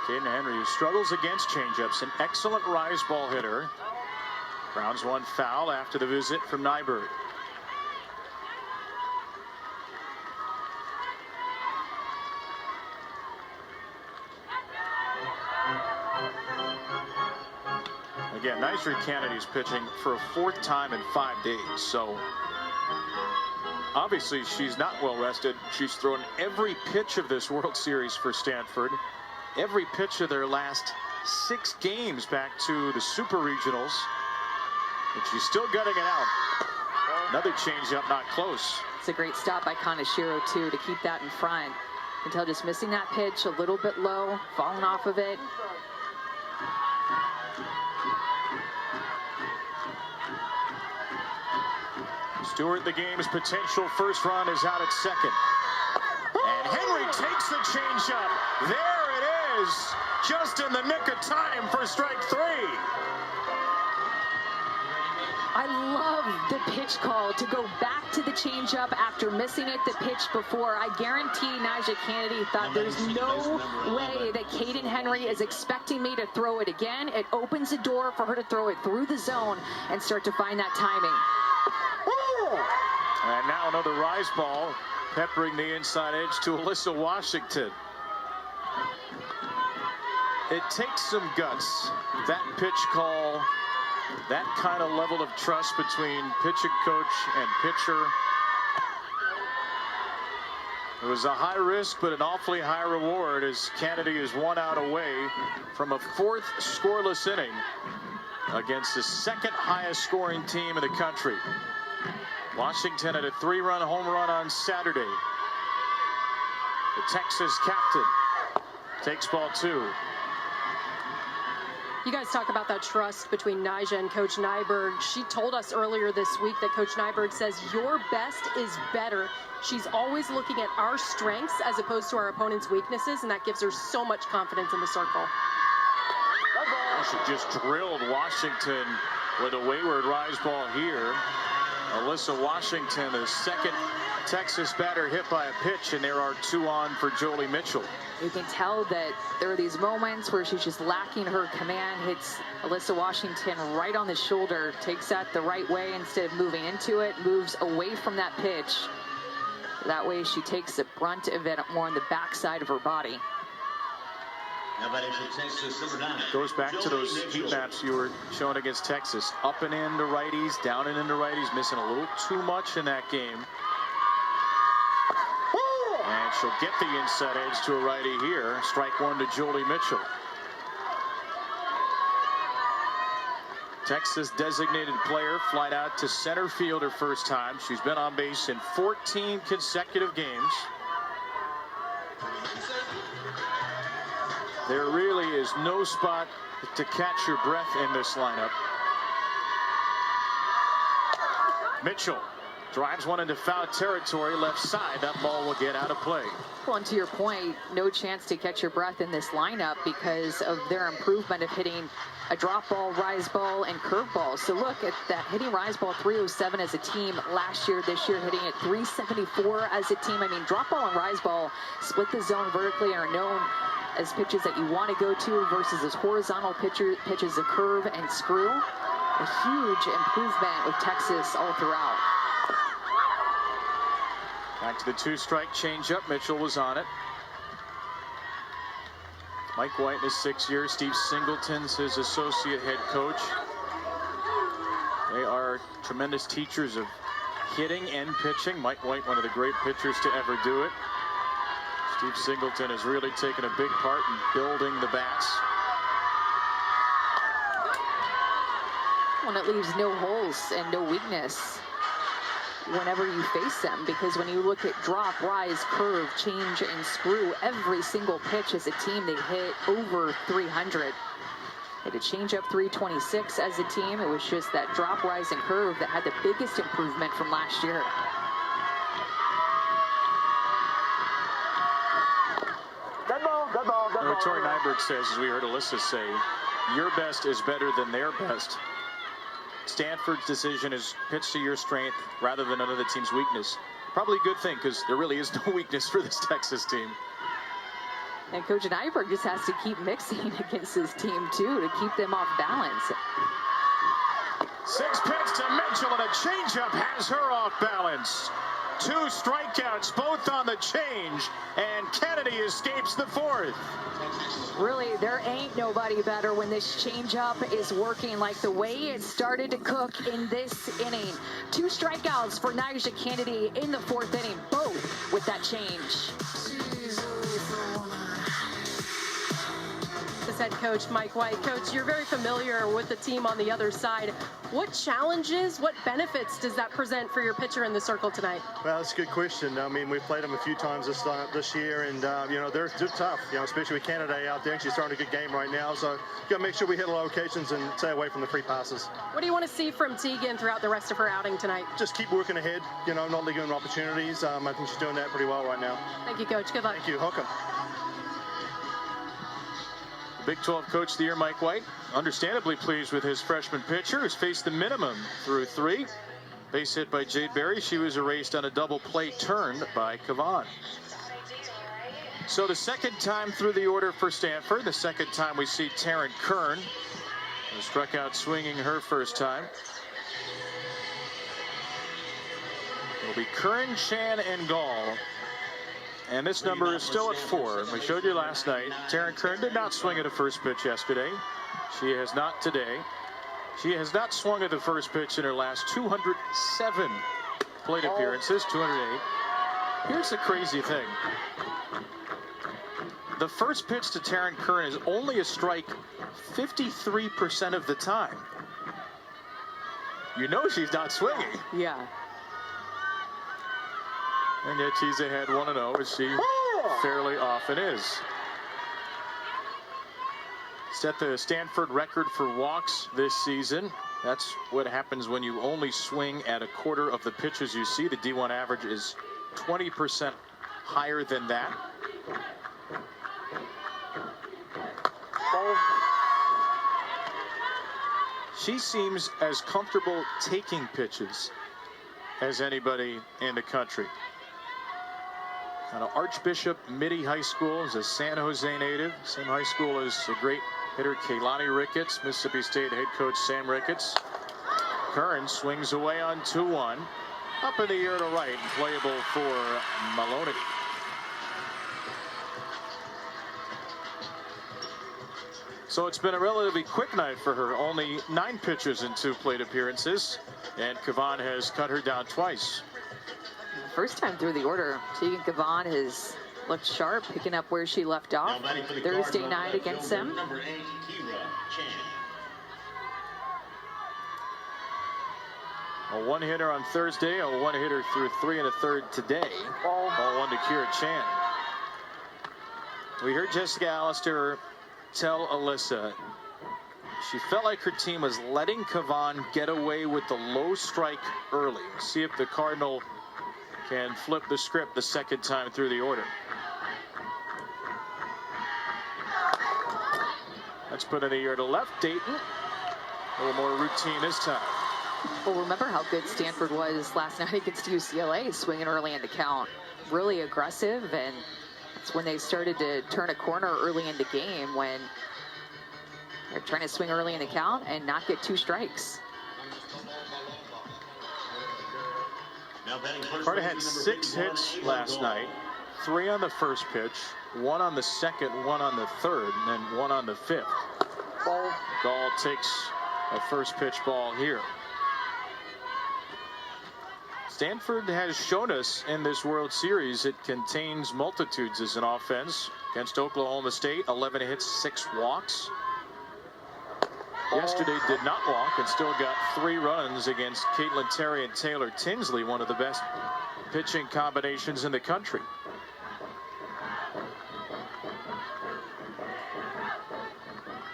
Caden Henry, who struggles against changeups, an excellent rise ball hitter. Browns one foul after the visit from Nyberg. Again, Nyberg Kennedy's pitching for a 4th time in 5 days, so obviously she's not well rested. She's thrown every pitch of this World Series for Stanford, every pitch of their last 6 games back to the Super Regionals, and she's still gutting it out. Another changeup, not close. It's a great stop by Kaneshiro too to keep that in front. Until just missing that pitch a little bit low, falling off of it. Stewart, the game's potential first run, is out at second. And Henry takes the changeup. There it is, just in the nick of time for strike 3. I love the pitch call to go back to the changeup after missing it the pitch before. I guarantee Nyberg Kennedy thought there's no way that Caden Henry is expecting me to throw it again. It opens the door for her to throw it through the zone and start to find that timing. And now another rise ball, peppering the inside edge to Alyssa Washington. It takes some guts, that pitch call, that kind of level of trust between pitching coach and pitcher. It was a high risk, but an awfully high reward, as Kennedy is 1 out away from a 4th scoreless inning against the 2nd highest scoring team in the country. Washington had a 3-run home run on Saturday. The Texas captain takes ball 2. You guys talk about that trust between Nyberg and Coach Nyberg. She told us earlier this week that Coach Nyberg says your best is better. She's always looking at our strengths as opposed to our opponent's weaknesses, and that gives her so much confidence in the circle. She just drilled Washington with a wayward rise ball here. Alyssa Washington, the 2nd Texas batter hit by a pitch, and there are 2 on for Jolie Mitchell. You can tell that there are these moments where she's just lacking her command, hits Alyssa Washington right on the shoulder, takes that the right way instead of moving into it, moves away from that pitch. That way she takes the brunt of it more on the backside of her body. Now batting for Texas, number 9. Goes back to those heat maps you were showing against Texas. Up and into righties, down and into righties, missing a little too much in that game. And she'll get the inside edge to a righty here. Strike one to Jolie Mitchell. Texas designated player flight out to center field her first time. She's been on base in 14 consecutive games. There really is no spot to catch your breath in this lineup. Mitchell drives one into foul territory, left side. That ball will get out of play. Well, and to your point, no chance to catch your breath in this lineup because of their improvement of hitting a drop ball, rise ball, and curve ball. So look at that, hitting rise ball 307 as a team last year. This year hitting it 374 as a team. I mean, drop ball and rise ball split the zone vertically and are known as pitches that you want to go to versus as horizontal pitches of curve and screw. A huge improvement with Texas all throughout. Back to the 2-strike changeup. Mitchell was on it. Mike White in his 6th year. Steve Singleton's his associate head coach. They are tremendous teachers of hitting and pitching. Mike White, one of the great pitchers to ever do it. Steve Singleton has really taken a big part in building the bats. Well, it leaves no holes and no weakness whenever you face them, because when you look at drop, rise, curve, change, and screw, every single pitch as a team they hit over 300. Hit a changeup 326 as a team. It was just that drop, rise, and curve that had the biggest improvement from last year. Tori Nyberg says, as we heard Alyssa say, your best is better than their best. Stanford's decision is pitch to your strength rather than another team's weakness. Probably a good thing, because there really is no weakness for this Texas team. And Coach Nyberg just has to keep mixing against this team, too, to keep them off balance. 6 pitch to Mitchell, and a changeup has her off balance. 2 strikeouts, both on the change, and Kennedy escapes the 4th. Really, there ain't nobody better when this changeup is working like the way it started to cook in this inning. 2 strikeouts for Nyjah Kennedy in the 4th inning, both with that change. This head coach, Mike White. Coach, you're very familiar with the team on the other side. What challenges, what benefits does that present for your pitcher in the circle tonight? Well, that's a good question. I mean, we've played them a few times this year, and, you know, they're tough, you know, especially with Canada out there, and she's starting a good game right now. So you got to make sure we hit locations and stay away from the free passes. What do you want to see from Tegan throughout the rest of her outing tonight? Just keep working ahead, you know, not leaving opportunities. I think she's doing that pretty well right now. Thank you, Coach. Good luck. Thank you. Welcome. Big 12 Coach of the Year, Mike White, understandably pleased with his freshman pitcher, who's faced the minimum through 3. Base hit by Jade Berry. She was erased on a double play turn by Kavan. So the second time through the order for Stanford, the second time we see Taryn Kern, who struck out swinging her first time. It'll be Kern, Chan, and Gall. And this number is still at 4. We showed you last night. Taryn Kern did not swing at a first pitch yesterday. She has not today. She has not swung at the first pitch in her last 207 plate appearances, 208. Here's the crazy thing. The first pitch to Taryn Kern is only a strike 53% of the time. You know she's not swinging. Yeah. And yet she's ahead 1-0, as she fairly often is. Set the Stanford record for walks this season. That's what happens when you only swing at a quarter of the pitches you see. The D1 average is 20% higher than that. She seems as comfortable taking pitches as anybody in the country. Out of Archbishop Mitty High School, is a San Jose native. Same high school as the great hitter Kaylani Ricketts, Mississippi State head coach Sam Ricketts. Kern swings away on 2-1. Up in the air to right, playable for Maloney. So it's been a relatively quick night for her. Only 9 pitches in 2 plate appearances. And Kavan has cut her down twice. First time through the order, Tegan Kavan has looked sharp, picking up where she left off Thursday night against them. Number 8, Kira Chan. A 1-hitter on Thursday, a 1-hitter through 3 1/3 today. Ball 1 to Kira Chan. We heard Jessica Allister tell Alyssa she felt like her team was letting Kavan get away with the low strike early. See if the Cardinal can flip the script the second time through the order. Let's put in the air to left. Dayton. A little more routine this time. Well, remember how good Stanford was last night against UCLA, swinging early in the count. Really aggressive, and it's when they started to turn a corner early in the game when they're trying to swing early in the count and not get 2 strikes. Carter had 6 hits last night, 3 on the first pitch, 1 on the second, 1 on the third, and then 1 on the 5th. Gall takes a first pitch ball here. Stanford has shown us in this World Series it contains multitudes as an offense. Against Oklahoma State, 11 hits, 6 walks. Yesterday did not walk and still got 3 runs against Caitlin Terry and Taylor Tinsley, one of the best pitching combinations in the country.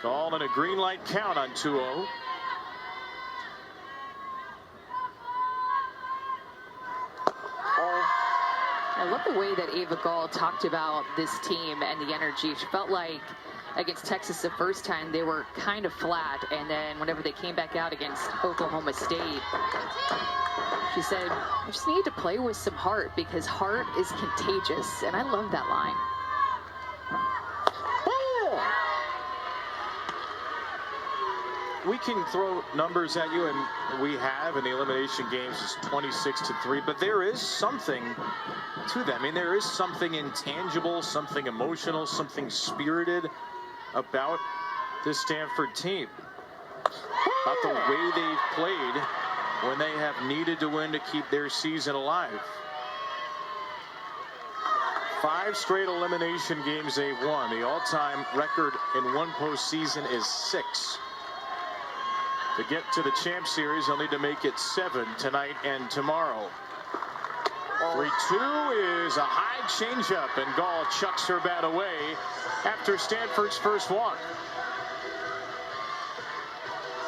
Gall in a green light count on 2-0. I love the way that Ava Gall talked about this team and the energy. She felt like against Texas the first time they were kind of flat, and then whenever they came back out against Oklahoma State, she said, I just need to play with some heart because heart is contagious. And I love that line. We can throw numbers at you, and we have in the elimination games is 26-3, but there is something to that. I mean, there is something intangible, something emotional, something spirited about this Stanford team, about the way they've played when they have needed to win to keep their season alive. 5 straight elimination games they've won. The all-time record in one postseason is 6. To get to the Champ Series, they'll need to make it 7 tonight and tomorrow. 3-2 is a high changeup, and Gall chucks her bat away after Stanford's first walk.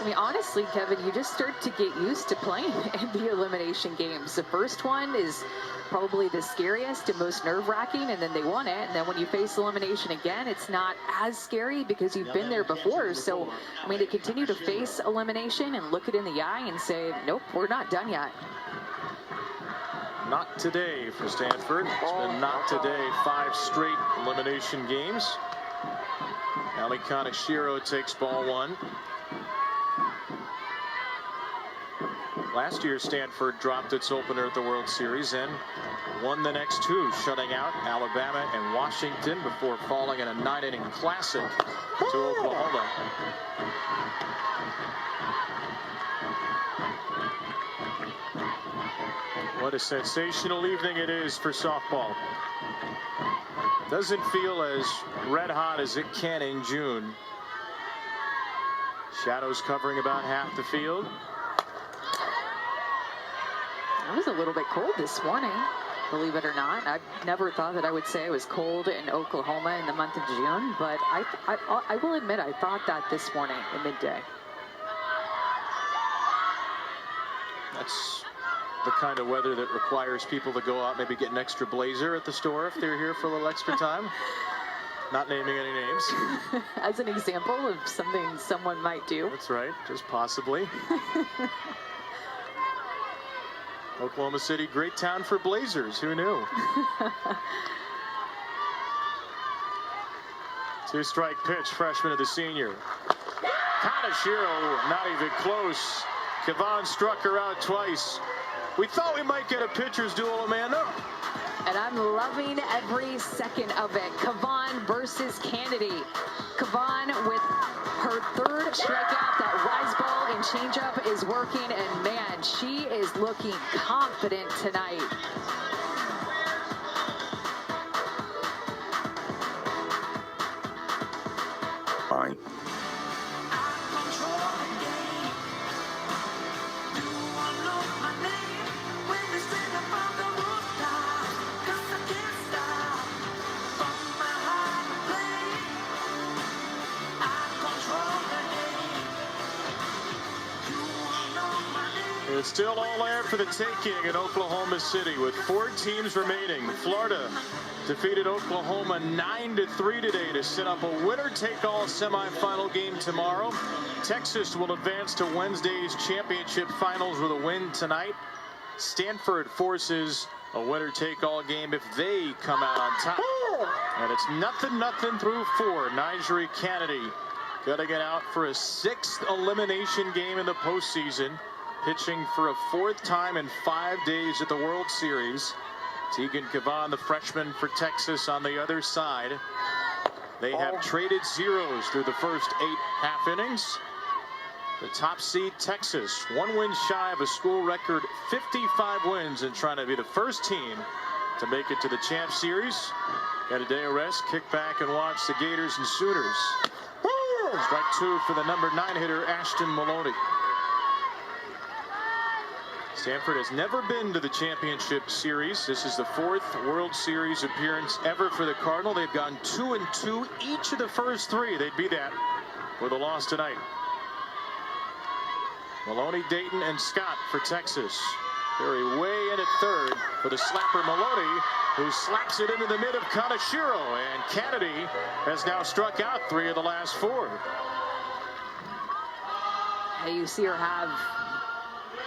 I mean, honestly, Kevin, you just start to get used to playing in the elimination games. The first one is probably the scariest and most nerve-wracking, and then they won it. And then when you face elimination again, it's not as scary because you've been there before. So, I mean, to continue to face elimination and look it in the eye and say, nope, we're not done yet. Not today for Stanford. It's been not today. 5 straight elimination games. Ali Kaneshiro takes ball 1. Last year, Stanford dropped its opener at the World Series and won the next 2, shutting out Alabama and Washington before falling in a 9-inning classic to Oklahoma. What a sensational evening it is for softball. Doesn't feel as red hot as it can in June. Shadows covering about half the field. It was a little bit cold this morning, believe it or not. I never thought that I would say it was cold in Oklahoma in the month of June, but I will admit I thought that this morning at midday. That's the kind of weather that requires people to go out, maybe get an extra blazer at the store if they're here for a little extra time. Not naming any names. As an example of something someone might do. That's right, just possibly. Oklahoma City, great town for blazers. Who knew? 2-strike pitch, freshman to the senior. Kaneshiro, not even close. Kavan struck her out twice. We thought we might get a pitcher's duel, Amanda. And I'm loving every second of it. Kavan versus Kennedy. Kavan with her third strikeout. That rise ball and changeup is working, and man, she is looking confident tonight. Fine. It's still all there for the taking in Oklahoma City with 4 teams remaining. Florida defeated Oklahoma 9-3 today to set up a winner-take-all semifinal game tomorrow. Texas will advance to Wednesday's championship finals with a win tonight. Stanford forces a winner-take-all game if they come out on top. And it's 0-0 through 4. Nigel Kennedy got to get out for a 6th elimination game in the postseason. Pitching for a 4th time in 5 days at the World Series. Tegan Kavan, the freshman for Texas, on the other side. They have traded zeros through the first 8 half innings. The top seed Texas, 1 win shy of a school record 55 wins, and trying to be the first team to make it to the Champ Series. Got a day of rest, kick back and watch the Gators and Sooners. Strike 2 for the number 9 hitter Ashton Maloney. Stanford has never been to the championship series. This is the 4th World Series appearance ever for the Cardinal. They've gone 2-2 each of the first 3. They'd be that with a loss tonight. Maloney, Dayton, and Scott for Texas. Perry way in at third for the slapper Maloney, who slaps it into the mid of Kaneshiro. And Kennedy has now struck out 3 of the last 4. Hey, you see her have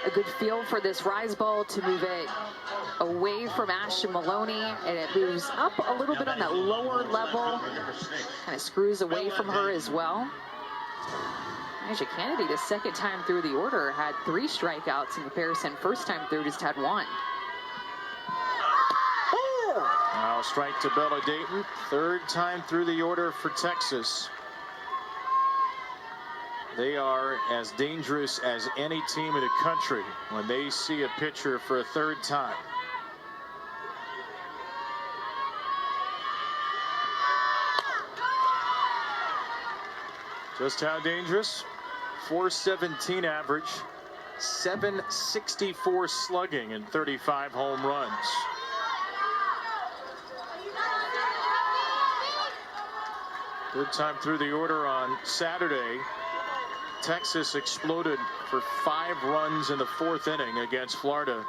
a good feel for this rise ball to move it away from Ashton Maloney, and it moves up a little bit on that lower level. Kind of screws away from her as well. Nigel Kennedy, the 2nd time through the order, had 3 strikeouts in comparison. First time through, just had 1. Now strike to Bella Dayton. 3rd time through the order for Texas. They are as dangerous as any team in the country when they see a pitcher for a 3rd time. Just how dangerous? 417 average, 764 slugging, and 35 home runs. Third time through the order on Saturday. Texas exploded for 5 runs in the 4th inning against Florida.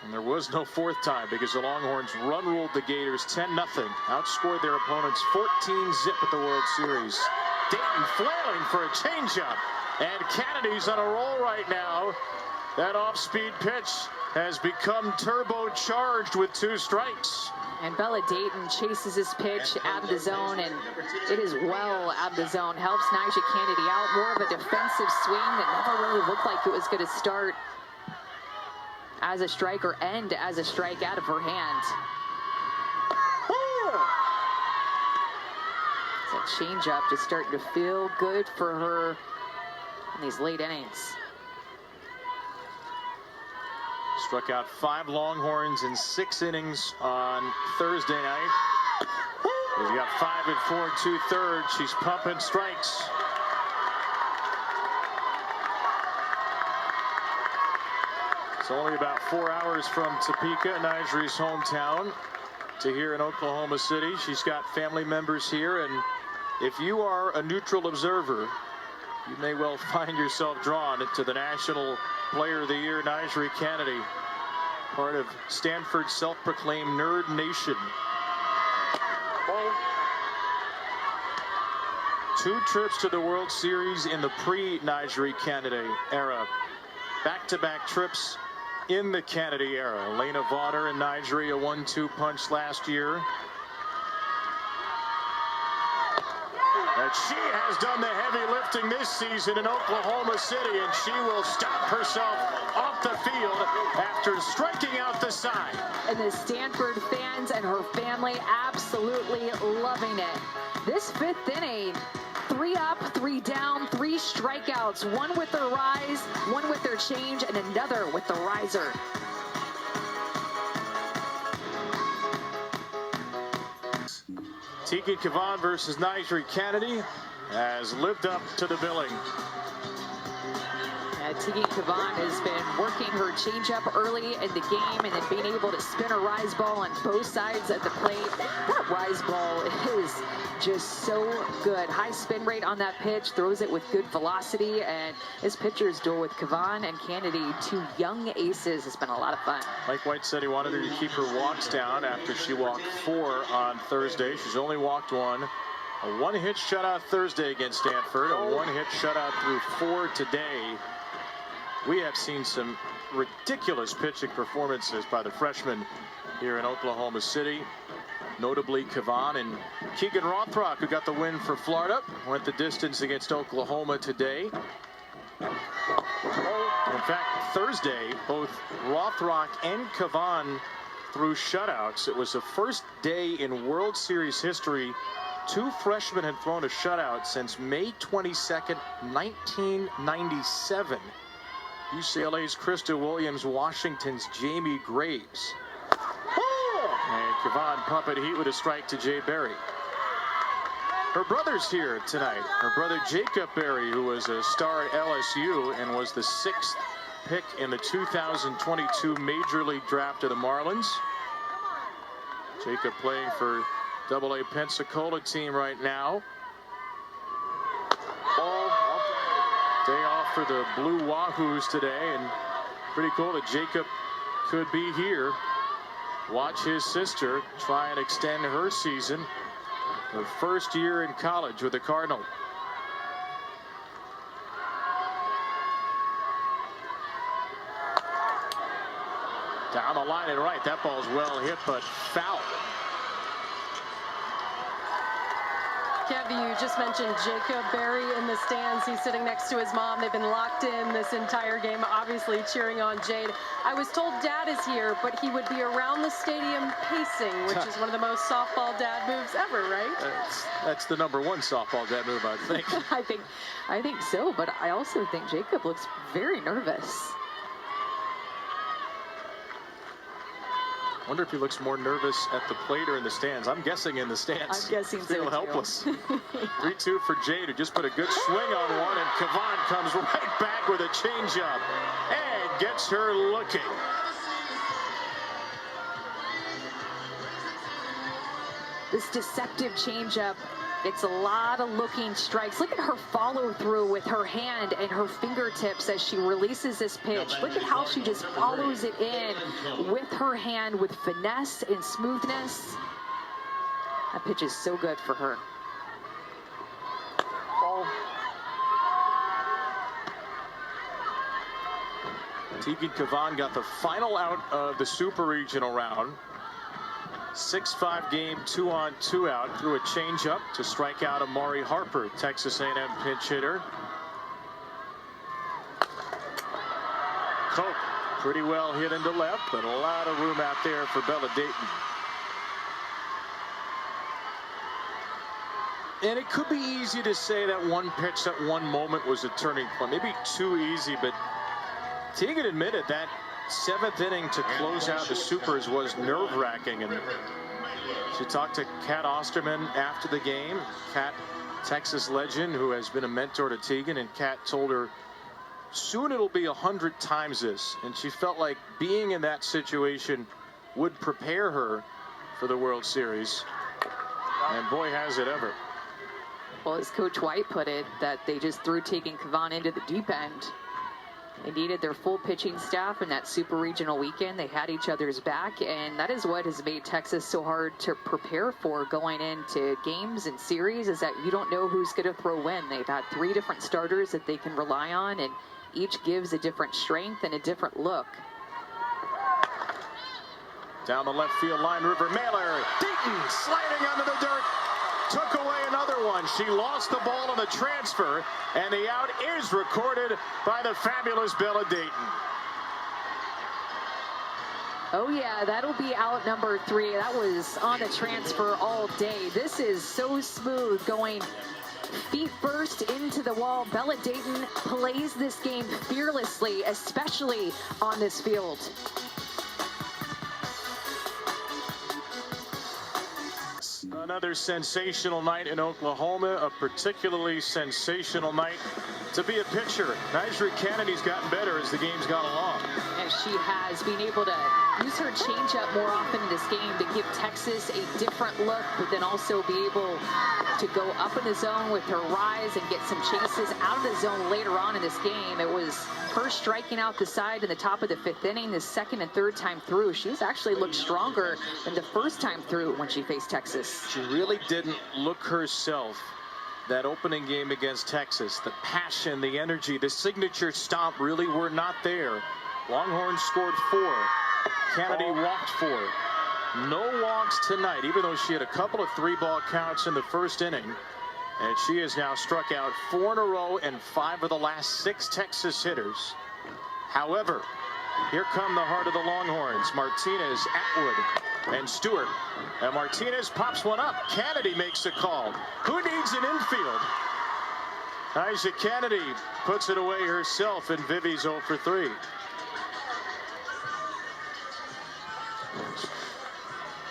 And there was no 4th time because the Longhorns run-ruled the Gators 10-0. Outscored their opponents 14-zip at the World Series. Dayton flailing for a changeup. And Kennedy's on a roll right now. That off-speed pitch has become turbocharged with 2 strikes. And Bella Dayton chases this pitch out of the zone, and it is well out of the zone. Helps Nigel Kennedy out. More of a defensive swing that never really looked like it was going to start as a strike or end as a strike out of her hand. That changeup just starting to feel good for her in these late innings. Struck out 5 Longhorns in 6 innings on Thursday night. She's got 5 and 4 2/3. She's pumping strikes. It's only about 4 hours from Topeka, Nigeri's hometown, to here in Oklahoma City. She's got family members here, and if you are a neutral observer, you may well find yourself drawn into the National Player of the Year, Nigel Kennedy, part of Stanford's self-proclaimed Nerd Nation. 2 trips to the World Series in the pre-Nigel Kennedy era. Back-to-back trips in the Kennedy era. Elena Vaughter and Nigel, a 1-2 punch last year. But she has done the heavy lifting this season in Oklahoma City, and she will stomp herself off the field after striking out the side. And the Stanford fans and her family absolutely loving it. This 5th inning, 3 up, 3 down, 3 strikeouts, 1 with their rise, 1 with their change, and another with the riser. Tegan Kavan versus Nigel Kennedy has lived up to the billing. Tegan Kavan has been working her changeup early in the game and then being able to spin a rise ball on both sides of the plate. That rise ball is just so good. High spin rate on that pitch, throws it with good velocity, and this pitcher's duel with Kavan and Kennedy, 2 young aces, has been a lot of fun. Mike White said he wanted her to keep her walks down after she walked 4 on Thursday. She's only walked 1. A 1-hit shutout Thursday against Stanford, a 1-hit shutout through 4 today. We have seen some ridiculous pitching performances by the freshmen here in Oklahoma City. Notably Kavan and Keegan Rothrock, who got the win for Florida, went the distance against Oklahoma today. In fact, Thursday, both Rothrock and Kavan threw shutouts. It was the first day in World Series history 2 freshmen had thrown a shutout since May 22nd, 1997. UCLA's Krista Williams, Washington's Jamie Graves. And Kavan pumping heat with a strike to Jay Berry. Her brother's here tonight. Her brother Jacob Berry, who was a star at LSU and was the 6th pick in the 2022 Major League Draft of the Marlins. Jacob playing for AA Pensacola team right now. Day off for the Blue Wahoos today, and pretty cool that Jacob could be here. Watch his sister try and extend her season. Her first year in college with the Cardinal. Down the line and right. That ball's well hit, but foul. Kevin, you just mentioned Jacob Berry in the stands. He's sitting next to his mom. They've been locked in this entire game, obviously cheering on Jade. I was told Dad is here, but he would be around the stadium pacing, which is one of the most softball dad moves ever, right? That's the #1 softball dad move, I think. I think so, but I also think Jacob looks very nervous. Wonder if he looks more nervous at the plate or in the stands. I'm guessing in the stands. I'm guessing so, Feel helpless. 3-2 for Jade, who just put a good swing on one, and Kavan comes right back with a changeup and gets her looking. This deceptive changeup gets a lot of looking strikes. Look at her follow through with her hand and her fingertips as she releases this pitch. Look at how she just follows it in with her hand with finesse and smoothness. That pitch is so good for her. Tegan Kavan got the final out of the Super Regional round. 6-5 game, 2-on-2 out, threw a changeup to strike out Amari Harper, Texas A&M pinch hitter. Cope pretty well hit into left, but a lot of room out there for Bella Dayton. And it could be easy to say that one pitch at one moment was a turning point, maybe too easy, but Tegan admitted that 7th inning to close out the Supers was nerve-wracking, and she talked to Kat Osterman after the game. Kat, Texas legend, who has been a mentor to Tegan, and Kat told her soon it'll be 100 times this, and she felt like being in that situation would prepare her for the World Series, and boy has it ever. Well, as Coach White put it, that they just threw Tegan Kavan into the deep end. They needed their full pitching staff in that Super Regional weekend. They had each other's back, and that is what has made Texas so hard to prepare for going into games and series, is that you don't know who's going to throw when. They've had 3 different starters that they can rely on, and each gives a different strength and a different look. Down the left field line, River Mailer. Dayton sliding onto the dirt. took away another one. She lost the ball on the transfer, and the out is recorded by the fabulous Bella Dayton. Oh yeah, that'll be out number 3. That was on the transfer all day. This is so smooth, going feet first into the wall. Bella Dayton plays this game fearlessly, especially on this field. Another sensational night in Oklahoma, a particularly sensational night to be a pitcher. Nyjah Kennedy's gotten better as the game's gone along. And she has been able to use her changeup more often in this game to give Texas a different look, but then also be able to go up in the zone with her rise and get some chases out of the zone later on in this game. It was her striking out the side in the top of the 5th inning. The second and third time through, she's actually looked stronger than the first time through when she faced Texas. She really didn't look herself that opening game against Texas. The passion, the energy, the signature stomp really were not there. Longhorns scored 4. Kennedy walked 4. No walks tonight, even though she had a couple of 3-ball counts in the first inning. And she has now struck out 4 in a row and 5 of the last 6 Texas hitters. However, here come the heart of the Longhorns. Martinez, Atwood, and Stewart. And Martinez pops one up. Kennedy makes the call. Who needs an infield? Nyjah Kennedy puts it away herself, and Vivi's 0 for 3.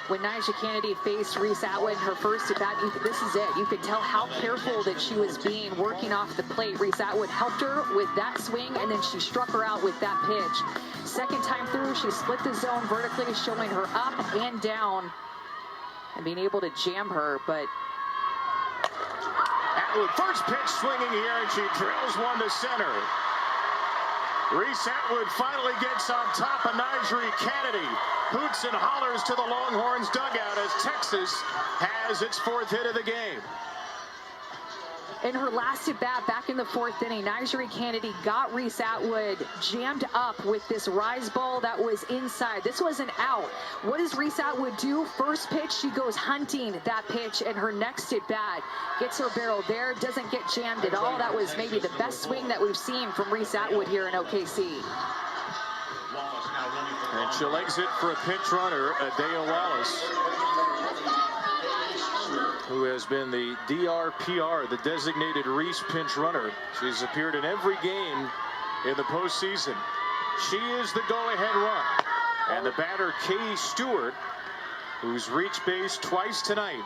When Nyjah Kennedy faced Reese Atwood her first at bat, this is it. You could tell how careful that she was being, working off the plate. Reese Atwood helped her with that swing, and then she struck her out with that pitch. Second time through, she split the zone vertically, showing her up and down and being able to jam her. But Atwood, first pitch swinging here, and she drills one to center. Reese Atwood finally gets on top of Nyjah Kennedy. Hoots and hollers to the Longhorns dugout as Texas has its 4th hit of the game. in her last at bat back in the 4th inning, Nyjah Kennedy got Reese Atwood jammed up with this rise ball that was inside. This was an out. What does Reese Atwood do? First pitch, she goes hunting that pitch, and her next at bat gets her barrel there, doesn't get jammed at all. That was maybe the best swing that we've seen from Reese Atwood here in OKC. And she'll exit for a pinch runner, Adea Wallace, who has been the DRPR, the designated Reese pinch runner. She's appeared in every game in the postseason. She is the go-ahead run. And the batter, Katie Stewart, who's reached base twice tonight.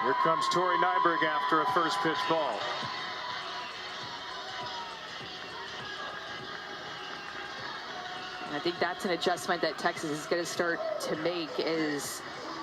Here comes Tori Nyberg after a first pitch ball. I think that's an adjustment that Texas is going to start to make, is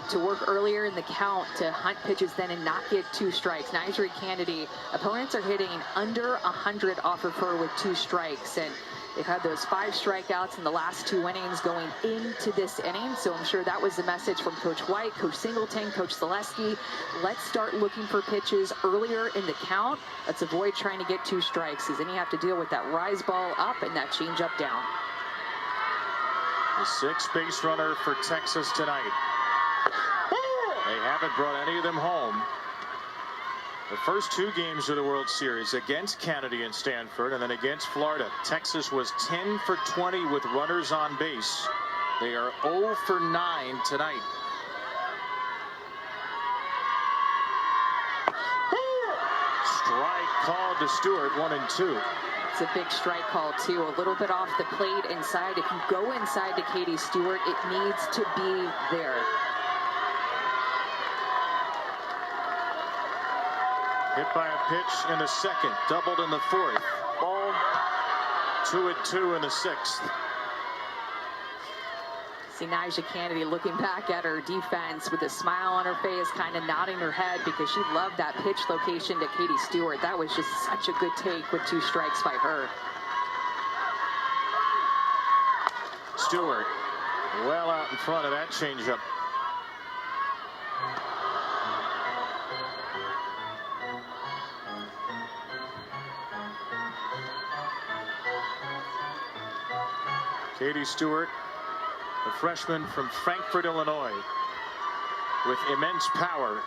to work earlier in the count to hunt pitches then and not get 2 strikes. Nyjah Kennedy, opponents are hitting under 100 off of her with 2 strikes, and they've had those 5 strikeouts in the last 2 innings going into this inning. So I'm sure that was the message from Coach White, Coach Singleton, Coach Zaleski. Let's start looking for pitches earlier in the count. Let's avoid trying to get 2 strikes, because then you have to deal with that rise ball up and that change up down. The 6th base runner for Texas tonight. They haven't brought any of them home. The first 2 games of the World Series, against Kennedy and Stanford and then against Florida, Texas was 10 for 20 with runners on base. They are 0 for 9 tonight. Strike called to Stewart, 1 and 2. It's a big strike call too, a little bit off the plate inside. If you go inside to Katie Stewart, it needs to be there. Hit by a pitch in the 2nd, doubled in the 4th. Ball 2 and 2 in the 6th. See Nyjah Kennedy looking back at her defense with a smile on her face, kind of nodding her head because she loved that pitch location to Katie Stewart. That was just such a good take with 2 strikes by her. Stewart well out in front of that changeup. Katie Stewart, a freshman from Frankfort, Illinois, with immense power.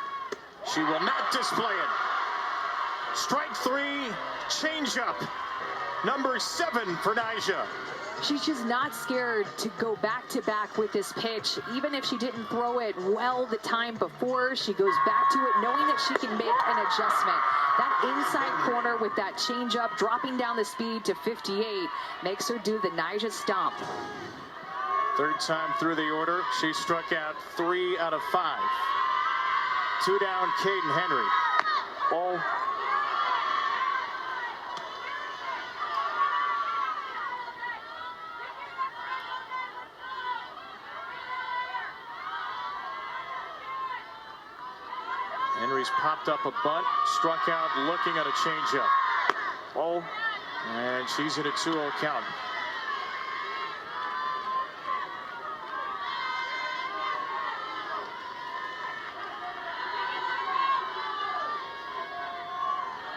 She will not display it. Strike three, changeup. Number 7 for Nyjah. She's just not scared to go back to back with this pitch. Even if she didn't throw it well the time before, she goes back to it knowing that she can make an adjustment. That inside corner with that changeup, dropping down the speed to 58, makes her do the Nyjah stomp. Third time through the order, she struck out 3 out of 5. 2 down, Caden Henry. Oh. Henry's popped up a bunt, struck out looking at a changeup. Oh, and she's in a 2-0 count.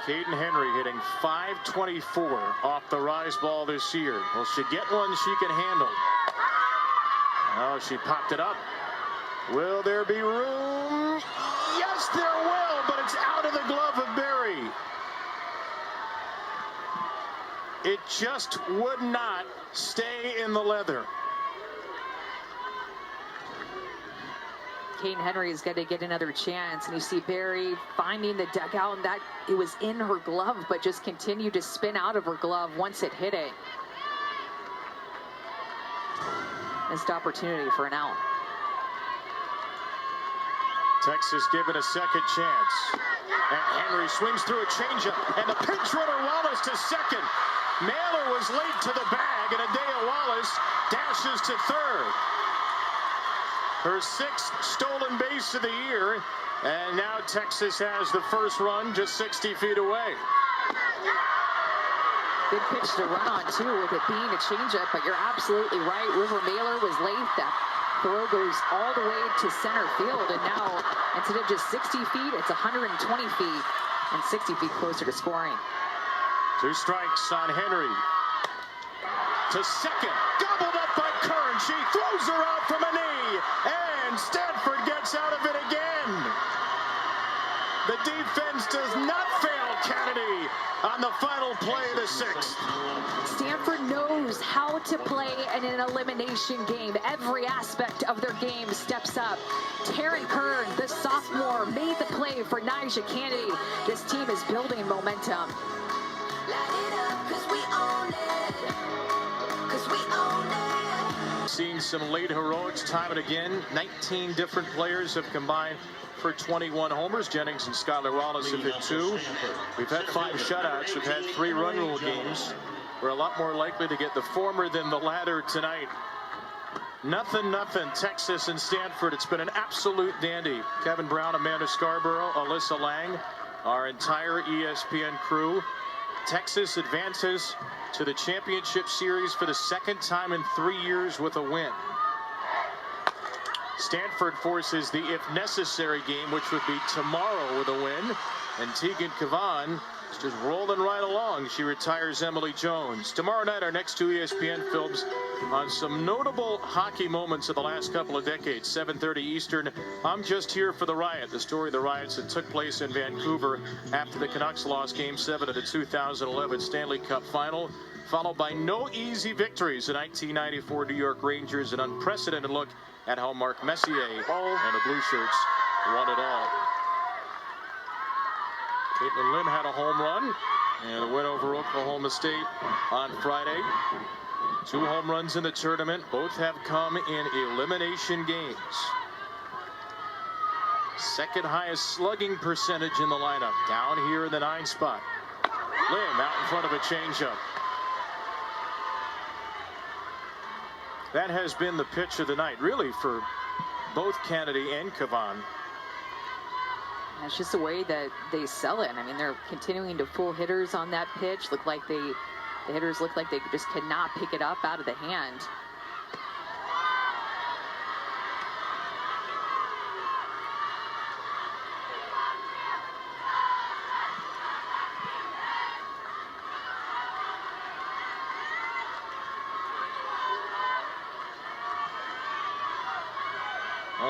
Caden Henry hitting .524 off the rise ball this year. Will she get one she can handle? Oh, she popped it up. Will there be room? Yes, there will, but it's out of the glove of Berry. It just would not stay in the leather. Caden Henry is going to get another chance, and you see Berry finding the dugout, and that it was in her glove, but just continued to spin out of her glove once it hit it. Missed opportunity for an out. Texas given a second chance. And Henry swings through a changeup, and the pinch runner Wallace to second. Mailer was late to the bag, and Adea Wallace dashes to third. Her 6th stolen base of the year, and now Texas has the first run just 60 feet away. Good pitch to run on, too, with it being a changeup, but you're absolutely right. River Mailer was late. That throw goes all the way to center field, and now instead of just 60 feet, it's 120 feet and 60 feet closer to scoring. 2 strikes on Henry. To second, gobbled up by Kern. She throws her out from a knee, and Stanford gets out of it again. The defense does not fail Kennedy on the final play of the 6th. Stanford knows how to play in an elimination game. Every aspect of their game steps up. Taryn Kern, the sophomore, made the play for Nyjah Kennedy. This team is building momentum. Seen some late heroics time and again. 19 different players have combined for 21 homers. Jennings and Skylar Wallace have hit 2. We've had 5 shutouts. We've had 3 run rule games. We're a lot more likely to get the former than the latter tonight. Nothing, Texas and Stanford. It's been an absolute dandy. Kevin Brown, Amanda Scarborough, Alyssa Lang, our entire ESPN crew. Texas advances to the championship series for the 2nd time in 3 years with a win. Stanford forces the if necessary game, which would be tomorrow with a win. And Tegan Kavan is just rolling right along. She retires Emily Jones. Tomorrow night, our next 2 ESPN films on some notable hockey moments of the last couple of decades. 7:30 Eastern. I'm just here for the riot. The story of the riots that took place in Vancouver after the Canucks lost Game 7 of the 2011 Stanley Cup Final, followed by no easy victories. The 1994 New York Rangers, an unprecedented look at how Mark Messier and the Blue Shirts won it all. Caitlin Lim had a home run and a win over Oklahoma State on Friday. 2 home runs in the tournament. Both have come in elimination games. 2nd highest slugging percentage in the lineup, down here in the 9 spot. Lim out in front of a changeup. That has been the pitch of the night, really, for both Kennedy and Kavan. That's just the way that they sell it. I mean, they're continuing to pull hitters on that pitch. The hitters look like they just cannot pick it up out of the hand.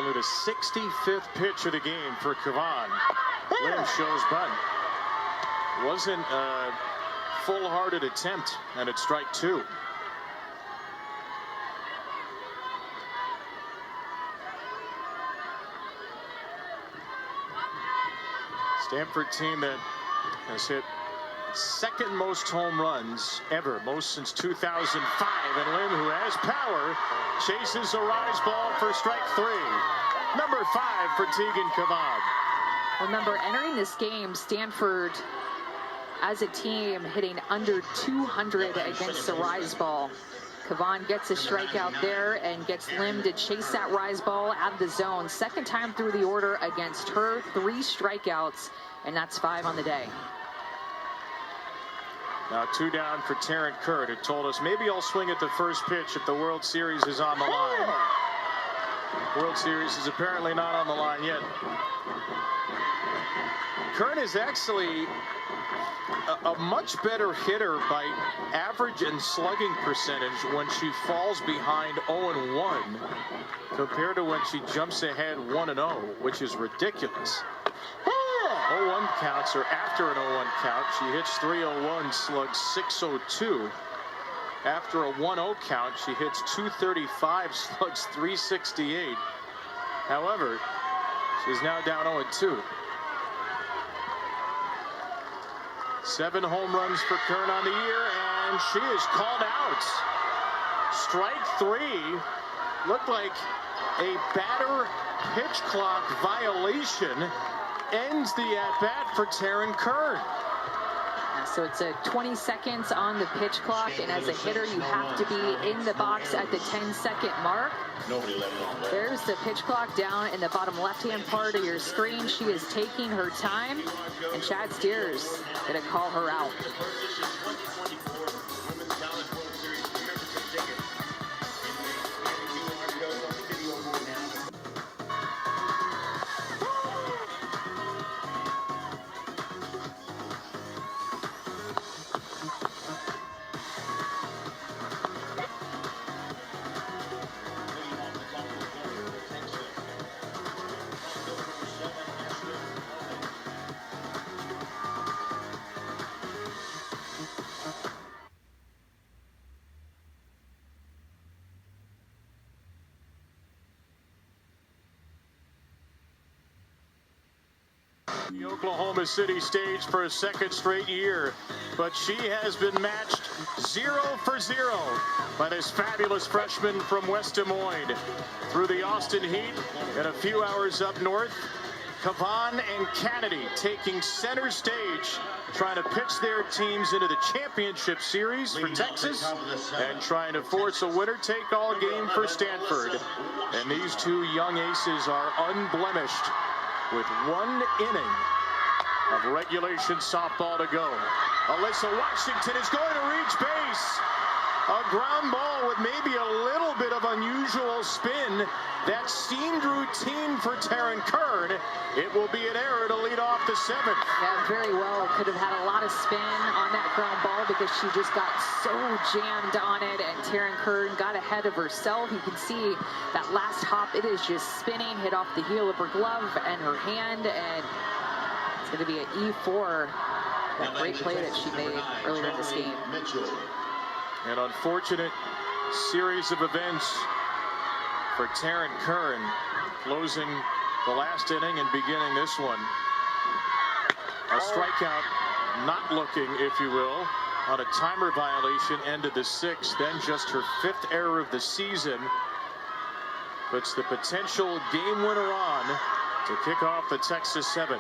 only the 65th pitch of the game for Kavan. Lim shows bunt. Wasn't a full-hearted attempt, and it's strike two. Stanford team that has hit second most home runs ever, most since 2005. And Lim, who has power, chases a rise ball for strike three. Number 5 for Tegan Kavan. Remember, entering this game, Stanford, as a team, hitting under 200 against the rise ball. Kavan gets a strikeout there and gets Lim to chase that rise ball out of the zone. Second time through the order against her, 3 strikeouts, and that's 5 on the day. Now 2 down for Taryn Kurt, who told us, maybe I'll swing at the first pitch if the World Series is on the line. World Series is apparently not on the line yet. Kurt is actually a much better hitter by average and slugging percentage when she falls behind 0-1 compared to when she jumps ahead 1-0, which is ridiculous. 0-1 counts, or after an 0-1 count, she hits 301, slugs 602. After a 1-0 count, she hits 235, slugs 368. However, she's now down 0-2. 7 home runs for Kern on the year, and she is called out. Strike 3. Looked like a batter pitch clock violation. Ends the at-bat for Taryn Kern. So it's a 20 seconds on the pitch clock, and as a hitter, you have to be in the box at the 10-second mark. There's the pitch clock down in the bottom left-hand part of your screen. She is taking her time, and Chad Steers going to call her out. The Oklahoma City stage for a second straight year, but she has been matched 0 for 0 by this fabulous freshman from West Des Moines. Through the Austin heat and a few hours up north, Kavan and Kennedy taking center stage, trying to pitch their teams into the championship series for Texas and trying to force a winner-take-all game for Stanford. And these two young aces are unblemished with 1 inning of regulation softball to go. Alyssa Washington is going to reach base. A ground ball with maybe a little bit of unusual spin. That seemed routine for Taryn Kern. It will be an error to lead off the 7th. Yeah, very well. Could have had a lot of spin on that ground ball because she just got so jammed on it, and Taryn Kern got ahead of herself. You can see that last hop. It is just spinning, hit off the heel of her glove and her hand, and it's going to be an E4. That great play that she made earlier in this game. An unfortunate series of events for Taryn Kern, closing the last inning and beginning this one. A strikeout, not looking, if you will, on a timer violation, ended the 6th, then just her 5th error of the season. Puts the potential game winner on to kick off the Texas 7th.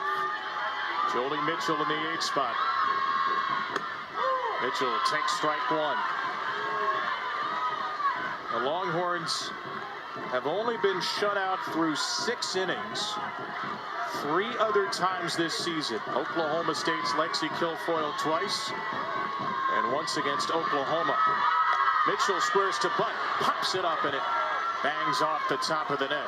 Jolie Mitchell in the 8th spot. Mitchell takes strike 1. The Longhorns have only been shut out through 6 innings 3 other times this season. Oklahoma State's Lexi Kilfoyle twice, and once against Oklahoma. Mitchell squares to bunt, pops it up, and it bangs off the top of the net.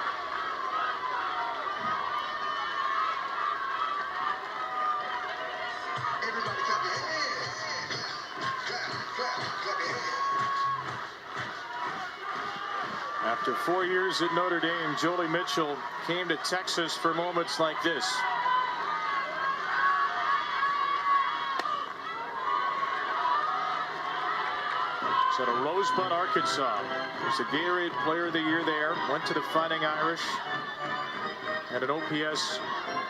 After 4 years at Notre Dame, Jolie Mitchell came to Texas for moments like this. She's at a Rosebud, Arkansas. She's a Gatorade Player of the Year there. Went to the Fighting Irish. Had an OPS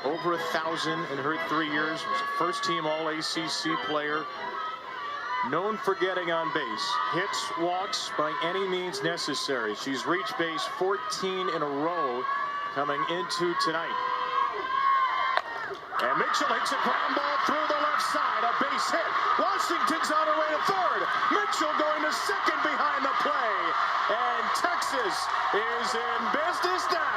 over 1,000 in her 3 years. Was a first-team All-ACC player. Known for getting on base. Hits, walks by any means necessary. She's reached base 14 in a row coming into tonight. And Mitchell hits a ground ball through the left side. A base hit. Washington's on her way to third. Mitchell going to second behind the play. And Texas is in business now.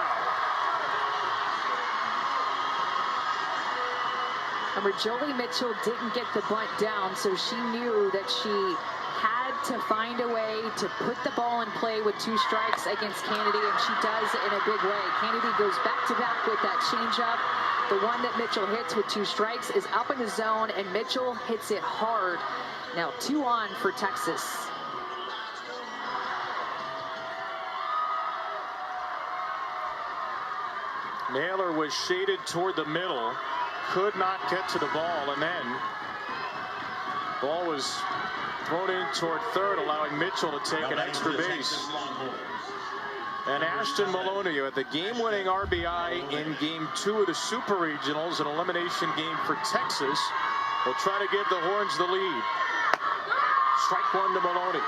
Remember, Jolie Mitchell didn't get the bunt down, so she knew that she had to find a way to put the ball in play with 2 strikes against Kennedy, and she does in a big way. Kennedy goes back-to-back with that changeup. The one that Mitchell hits with 2 strikes is up in the zone, and Mitchell hits it hard. Now 2 on for Texas. Naylor was shaded toward the middle. Could not get to the ball, and then ball was thrown in toward third, allowing Mitchell to take an extra base. And Ashton Maloney had the game-winning RBI in Game 2 of the Super Regionals, an elimination game for Texas. Will try to give the Horns the lead. Strike 1 to Maloney.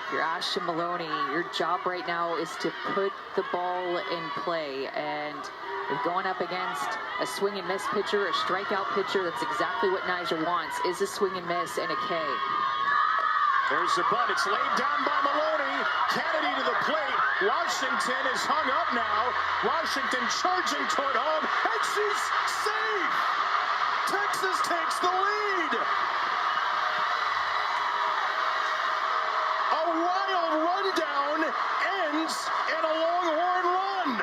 If you're Ashton Maloney, your job right now is to put the ball in play, and you're going up against a swing and miss pitcher, a strikeout pitcher. That's exactly what Nyjah wants, is a swing and miss and a K. There's the bunt. It's laid down by Maloney. Kennedy to the plate. Washington is hung up now. Washington charging toward home, and she's safe. Texas takes the lead. A wild rundown ends in a Longhorn run.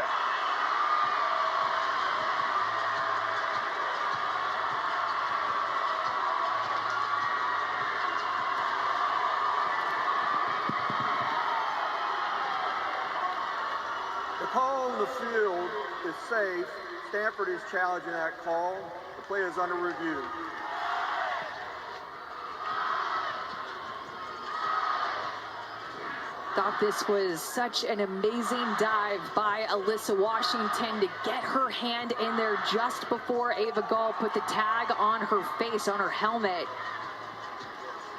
The call on the field is safe. Stanford is challenging that call. The play is under review. Thought this was such an amazing dive by Alyssa Washington to get her hand in there just before Ava Gall put the tag on her face, on her helmet.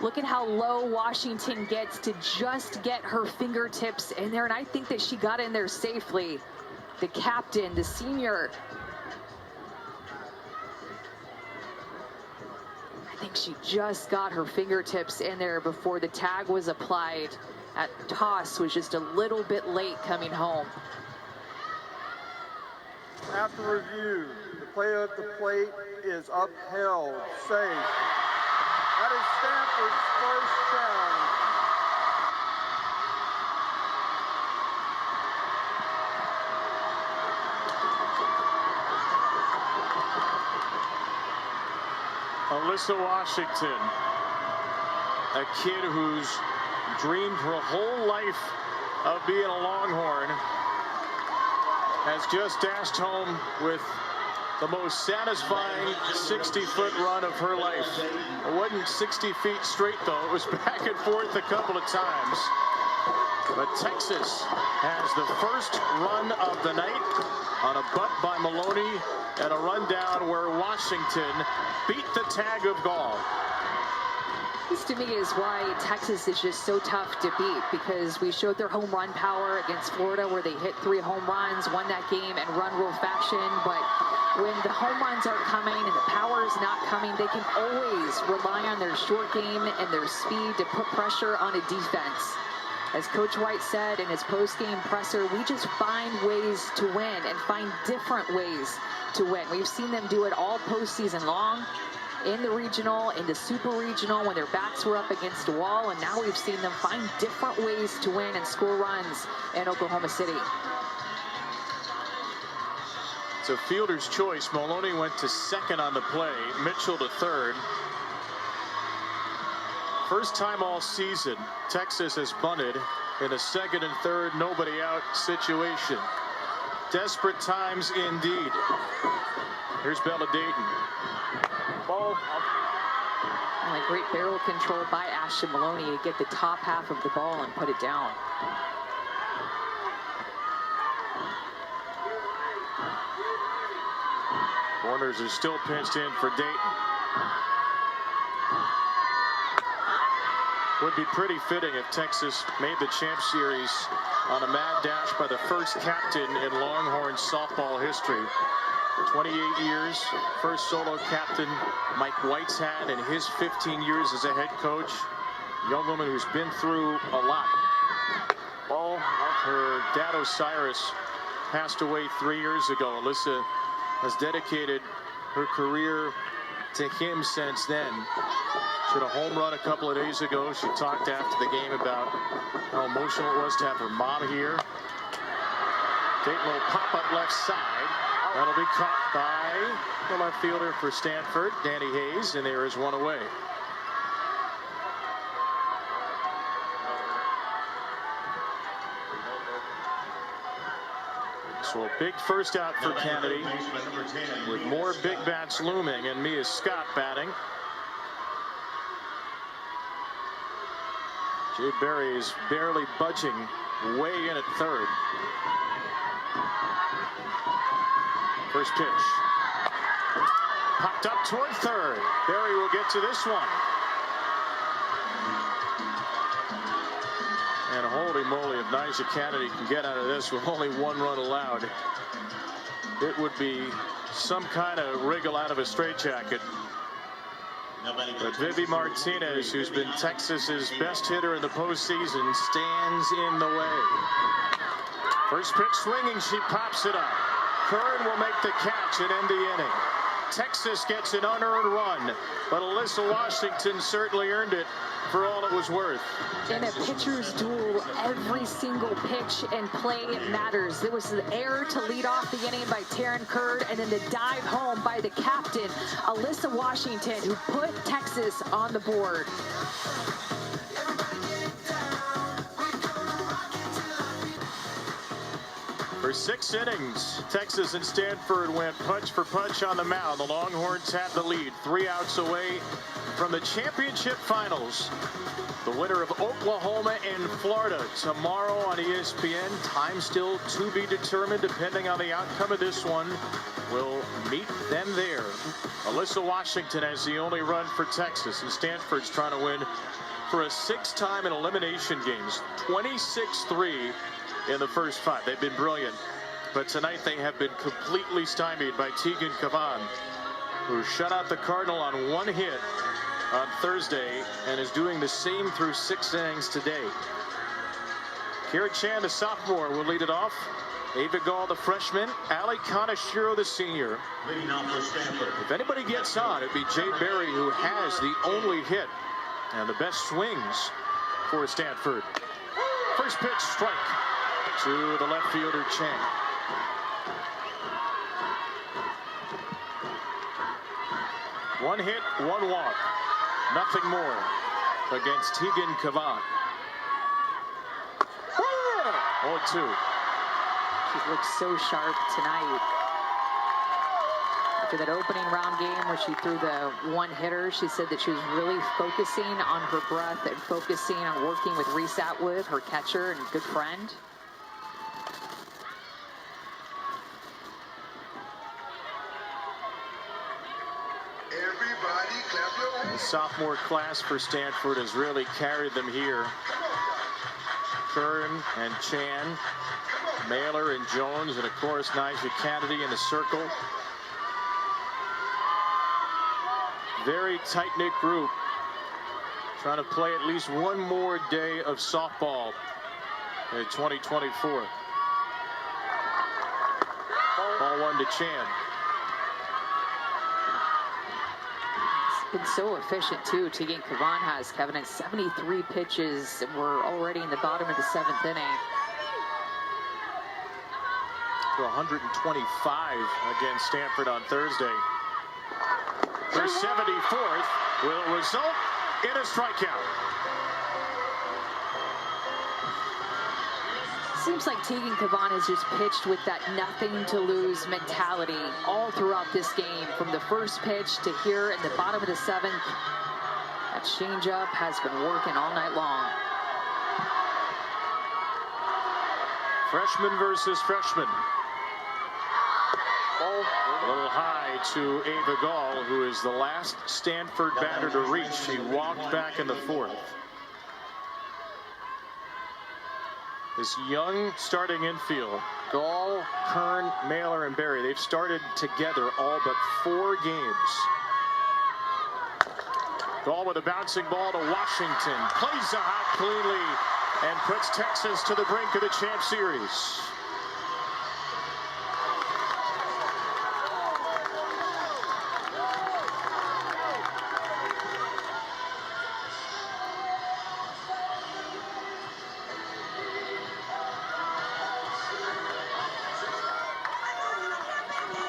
Look at how low Washington gets to just get her fingertips in there, and I think that she got in there safely. The captain, the senior. I think she just got her fingertips in there before the tag was applied. That toss was just a little bit late coming home. After review, the play at the plate is upheld, safe. That is Stanford's first challenge. Alyssa Washington, a kid who's dreamed her whole life of being a Longhorn, has just dashed home with the most satisfying 60-foot run of her life. It wasn't 60 feet straight, though. It was back and forth a couple of times. But Texas has the first run of the night on a bunt by Maloney and a rundown where Washington beat the tag of Gall. This to me is why Texas is just so tough to beat, because we showed their home run power against Florida where they hit 3 home runs, won that game in run rule fashion. But when the home runs aren't coming and the power is not coming, they can always rely on their short game and their speed to put pressure on a defense. As Coach White said in his post-game presser, we just find ways to win and find different ways to win. We've seen them do it all postseason long, in the regional, in the super regional, when their backs were up against a wall, and now we've seen them find different ways to win and score runs in Oklahoma City. It's a fielder's choice. Maloney went to second on the play, Mitchell to third. First time all season, Texas has bunted in a second and third nobody out situation. Desperate times indeed. Here's Bella Dayton. Ball. Like great barrel control by Ashton Maloney to get the top half of the ball and put it down. Corners are still pinched in for Dayton. Would be pretty fitting if Texas made the Champ Series on a mad dash by the first captain in Longhorns softball history. 28 years, first solo captain Mike White's had in his 15 years as a head coach. Young woman who's been through a lot. All her dad Osiris passed away 3 years ago. Alyssa has dedicated her career to him since then. She had a home run a couple of days ago. She talked after the game about how emotional it was to have her mom here. Dayton will pop up left side. That'll be caught by the left fielder for Stanford, Danny Hayes, and there is one away. So a big first out for Kennedy, with more big bats looming, and Mia Scott batting. Jay Berry is barely budging, way in at third. First pitch. Popped up toward third. Berry will get to this one. And holy moly, if Nyjah Kennedy can get out of this with only one run allowed, it would be some kind of wriggle out of a straitjacket. But Vivi Martinez, who's been Texas's best hitter in the postseason, stands in the way. First pitch swinging, she pops it up. Kern will make the catch and end the inning. Texas gets an unearned run, but Alyssa Washington certainly earned it for all it was worth. In a pitcher's duel, every single pitch and play matters. There was the error to lead off the inning by Taryn Kern, and then the dive home by the captain, Alyssa Washington, who put Texas on the board. For 6 innings, Texas and Stanford went punch for punch on the mound. The Longhorns had the lead, 3 outs away from the championship finals. The winner of Oklahoma and Florida tomorrow on ESPN. Time still to be determined depending on the outcome of this one. We'll meet them there. Alyssa Washington has the only run for Texas, and Stanford's trying to win for a 6th time in elimination games. 26-3 in the first 5. They've been brilliant, but tonight they have been completely stymied by Tegan Cavan, who shut out the Cardinal on 1 hit on Thursday and is doing the same through 6 innings today. Kira Chan, the sophomore, will lead it off. Ava Gall, the freshman. Ali Kaneshiro, the senior. Leading off for Stanford. If anybody gets on, it'd be Jay Berry, who has the only hit and the best swings for Stanford. First pitch, strike to the left fielder, Chan. One hit, 1 walk. Nothing more against Tegan Cavan. 0-2. She's looked so sharp tonight. After that opening round game where she threw the 1-hitter, she said that she was really focusing on her breath and focusing on working with Reese Atwood, her catcher and good friend. The sophomore class for Stanford has really carried them here. Kern and Chan, Mailer and Jones, and of course Nyjah Kennedy in the circle. Very tight-knit group, trying to play at least one more day of softball in 2024. Ball 1 to Chan. Been so efficient too. Tegan Cavan has, Kevin, at 73 pitches, and we're already in the bottom of the 7th inning. For 125 against Stanford on Thursday. Her 74th will result in a strikeout. Seems like Tegan Kavan has just pitched with that nothing to lose mentality all throughout this game, from the first pitch to here in the bottom of the 7th. That changeup has been working all night long. Freshman versus freshman. A little high to Ava Gall, who is the last Stanford batter to reach. She walked back in the 4th. This young starting infield, Gall, Kern, Mailer, and Berry, they've started together all but 4 games. Gall with a bouncing ball to Washington. Plays a hot cleanly and puts Texas to the brink of the Champ Series.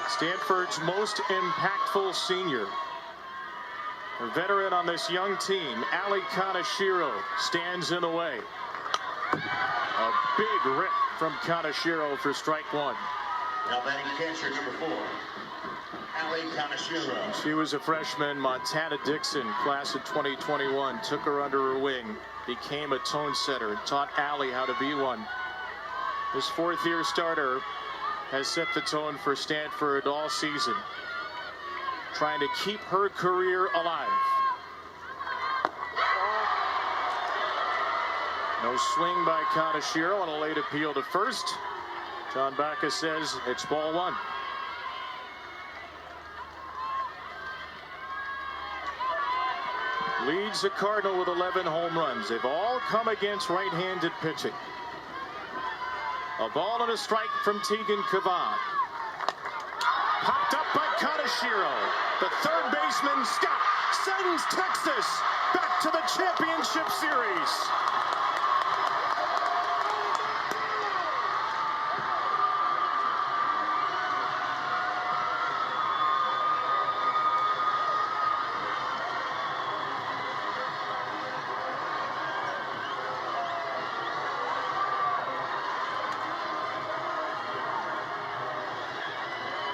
Stanford's most impactful senior. A veteran on this young team, Ali Kaneshiro, stands in the way. A big rip from Kaneshiro for strike 1. Now batting catcher number 4, Ali Kaneshiro. She was a freshman. Montana Dixon, class of 2021, took her under her wing, became a tone setter, and taught Ali how to be one. This 4th-year starter has set the tone for Stanford all season, trying to keep her career alive. No swing by Kaneshiro on a late appeal to first. John Backus says it's ball 1. Leads the Cardinal with 11 home runs. They've all come against right-handed pitching. A ball and a strike from Tegan Kavan. Popped up by Kaneshiro. The third baseman, Scott, sends Texas back to the championship series.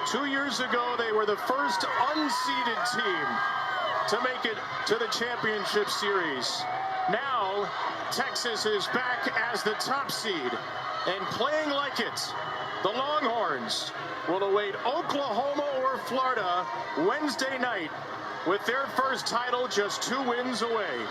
Two years ago, they were the first unseeded team to make it to the championship series. Now, Texas is back as the top seed and playing like it. The Longhorns will await Oklahoma or Florida Wednesday night with their first title just 2 wins away.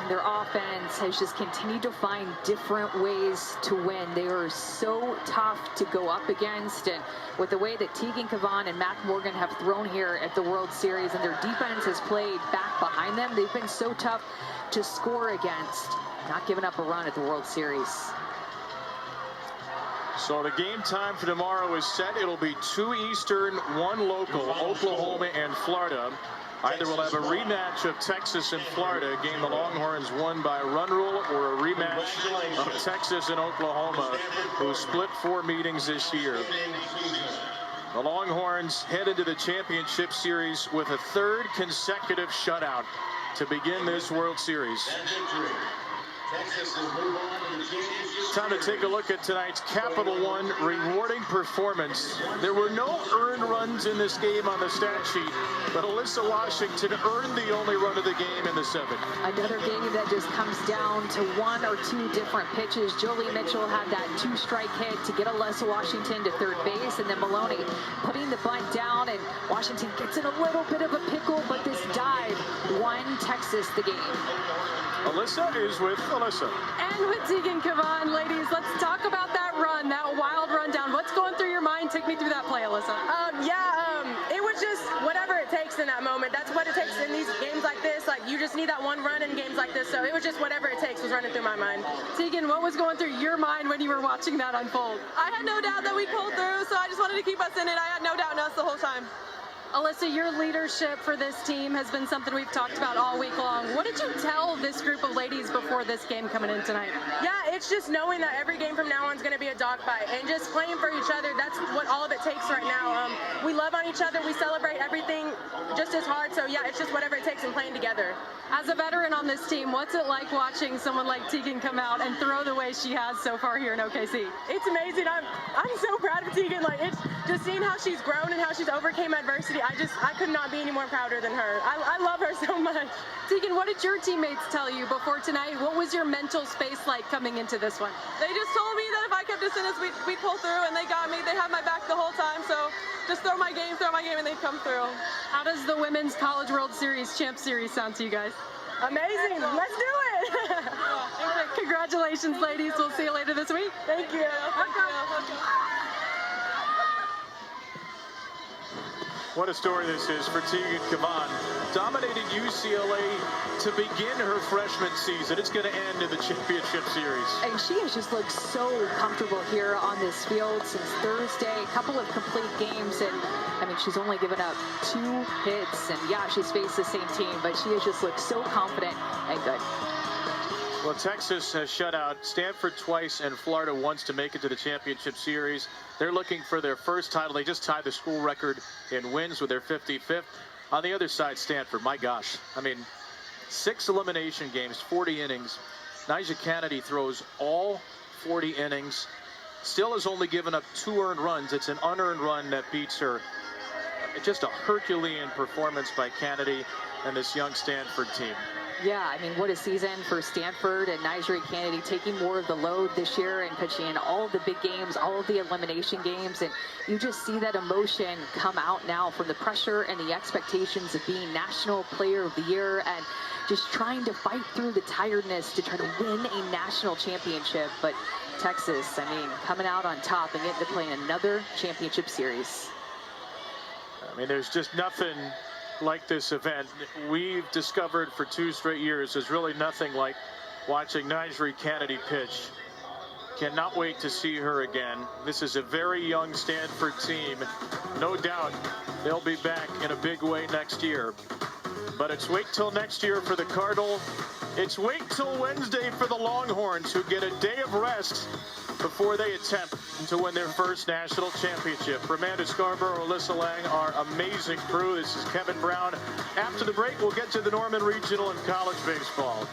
Their offense has just continued to find different ways to win. They are so tough to go up against, and with the way that Tegan Kavan and Mac Morgan have thrown here at the World Series, and their defense has played back behind them, they've been so tough to score against. Not giving up a run at the World Series. So the game time for tomorrow is set. It'll be 2 Eastern, 1 local, Oklahoma and Florida. Either will have a rematch of Texas and Florida, a game the Longhorns won by run rule, or a rematch of Texas and Oklahoma, who split 4 meetings this year. The Longhorns head into the championship series with a 3rd consecutive shutout to begin this World Series. Time to take a look at tonight's Capital One rewarding performance. There were no earned runs in this game on the stat sheet, but Alyssa Washington earned the only run of the game in the 7th. Another game that just comes down to 1 or 2 different pitches. Jolie Mitchell had that 2-strike hit to get Alyssa Washington to third base, and then Maloney putting the bunt down, and Washington gets in a little bit of a pickle, but this dive won Texas the game. Alyssa is with Alyssa. And with Tegan Kavan, ladies, let's talk about that run, that wild rundown. What's going through your mind? Take me through that play, Alyssa. It was just whatever it takes in that moment. That's what it takes in these games like this. Like, you just need that one run in games like this. So it was just whatever it takes was running through my mind. Tegan, what was going through your mind when you were watching that unfold? I had no doubt that we pulled through, so I just wanted to keep us in it. I had no doubt in us the whole time. Alyssa, your leadership for this team has been something we've talked about all week long. What did you tell this group of ladies before this game coming in tonight? Yeah, it's just knowing that every game from now on is going to be a dogfight and just playing for each other. That's what all of it takes right now. We love on each other. We celebrate everything just as hard. So, yeah, it's just whatever it takes and playing together. As a veteran on this team, what's it like watching someone like Tegan come out and throw the way she has so far here in OKC? It's amazing. I'm so proud of Tegan. Like, it's just seeing how she's grown and how she's overcame adversity. I could not be any more prouder than her. I love her so much. Tegan, what did your teammates tell you before tonight? What was your mental space like coming into this one? They just told me that if I kept this in, we'd pull through, and they got me. They had my back the whole time, so just throw my game, and they'd come through. How does the Women's College World Series Champ Series sound to you guys? Amazing. Let's do it. Congratulations, ladies. We'll see you later this week. Thank you. What a story this is for Tegan Kavan. Dominated UCLA to begin her freshman season. It's going to end in the championship series. And she has just looked so comfortable here on this field since Thursday. A couple of complete games, and I mean, she's only given up 2 hits. And yeah, she's faced the same team, but she has just looked so confident and good. Well, Texas has shut out Stanford twice and Florida once to make it to the championship series. They're looking for their first title. They just tied the school record in wins with their 55th. On the other side, Stanford, my gosh. I mean, 6 elimination games, 40 innings. Nyjah Kennedy throws all 40 innings. Still has only given up 2 earned runs. It's an unearned run that beats her. Just a Herculean performance by Kennedy and this young Stanford team. Yeah, I mean, what a season for Stanford, and Nyjah Kennedy taking more of the load this year and pitching in all of the big games, all of the elimination games, and you just see that emotion come out now from the pressure and the expectations of being National Player of the Year and just trying to fight through the tiredness to try to win a national championship. But Texas, I mean, coming out on top and getting to play in another championship series. I mean, there's just nothing like this event we've discovered for 2 straight years. There's really nothing like watching Nyjah Kennedy pitch. Cannot wait to see her again. This is a very young Stanford team. No doubt they'll be back in a big way next year. But it's wait till next year for the Cardinal. It's wait till Wednesday for the Longhorns, who get a day of rest before they attempt to win their first national championship. For Amanda Scarborough, Alyssa Lang, our amazing crew, this is Kevin Brown. After the break, we'll get to the Norman Regional and college baseball.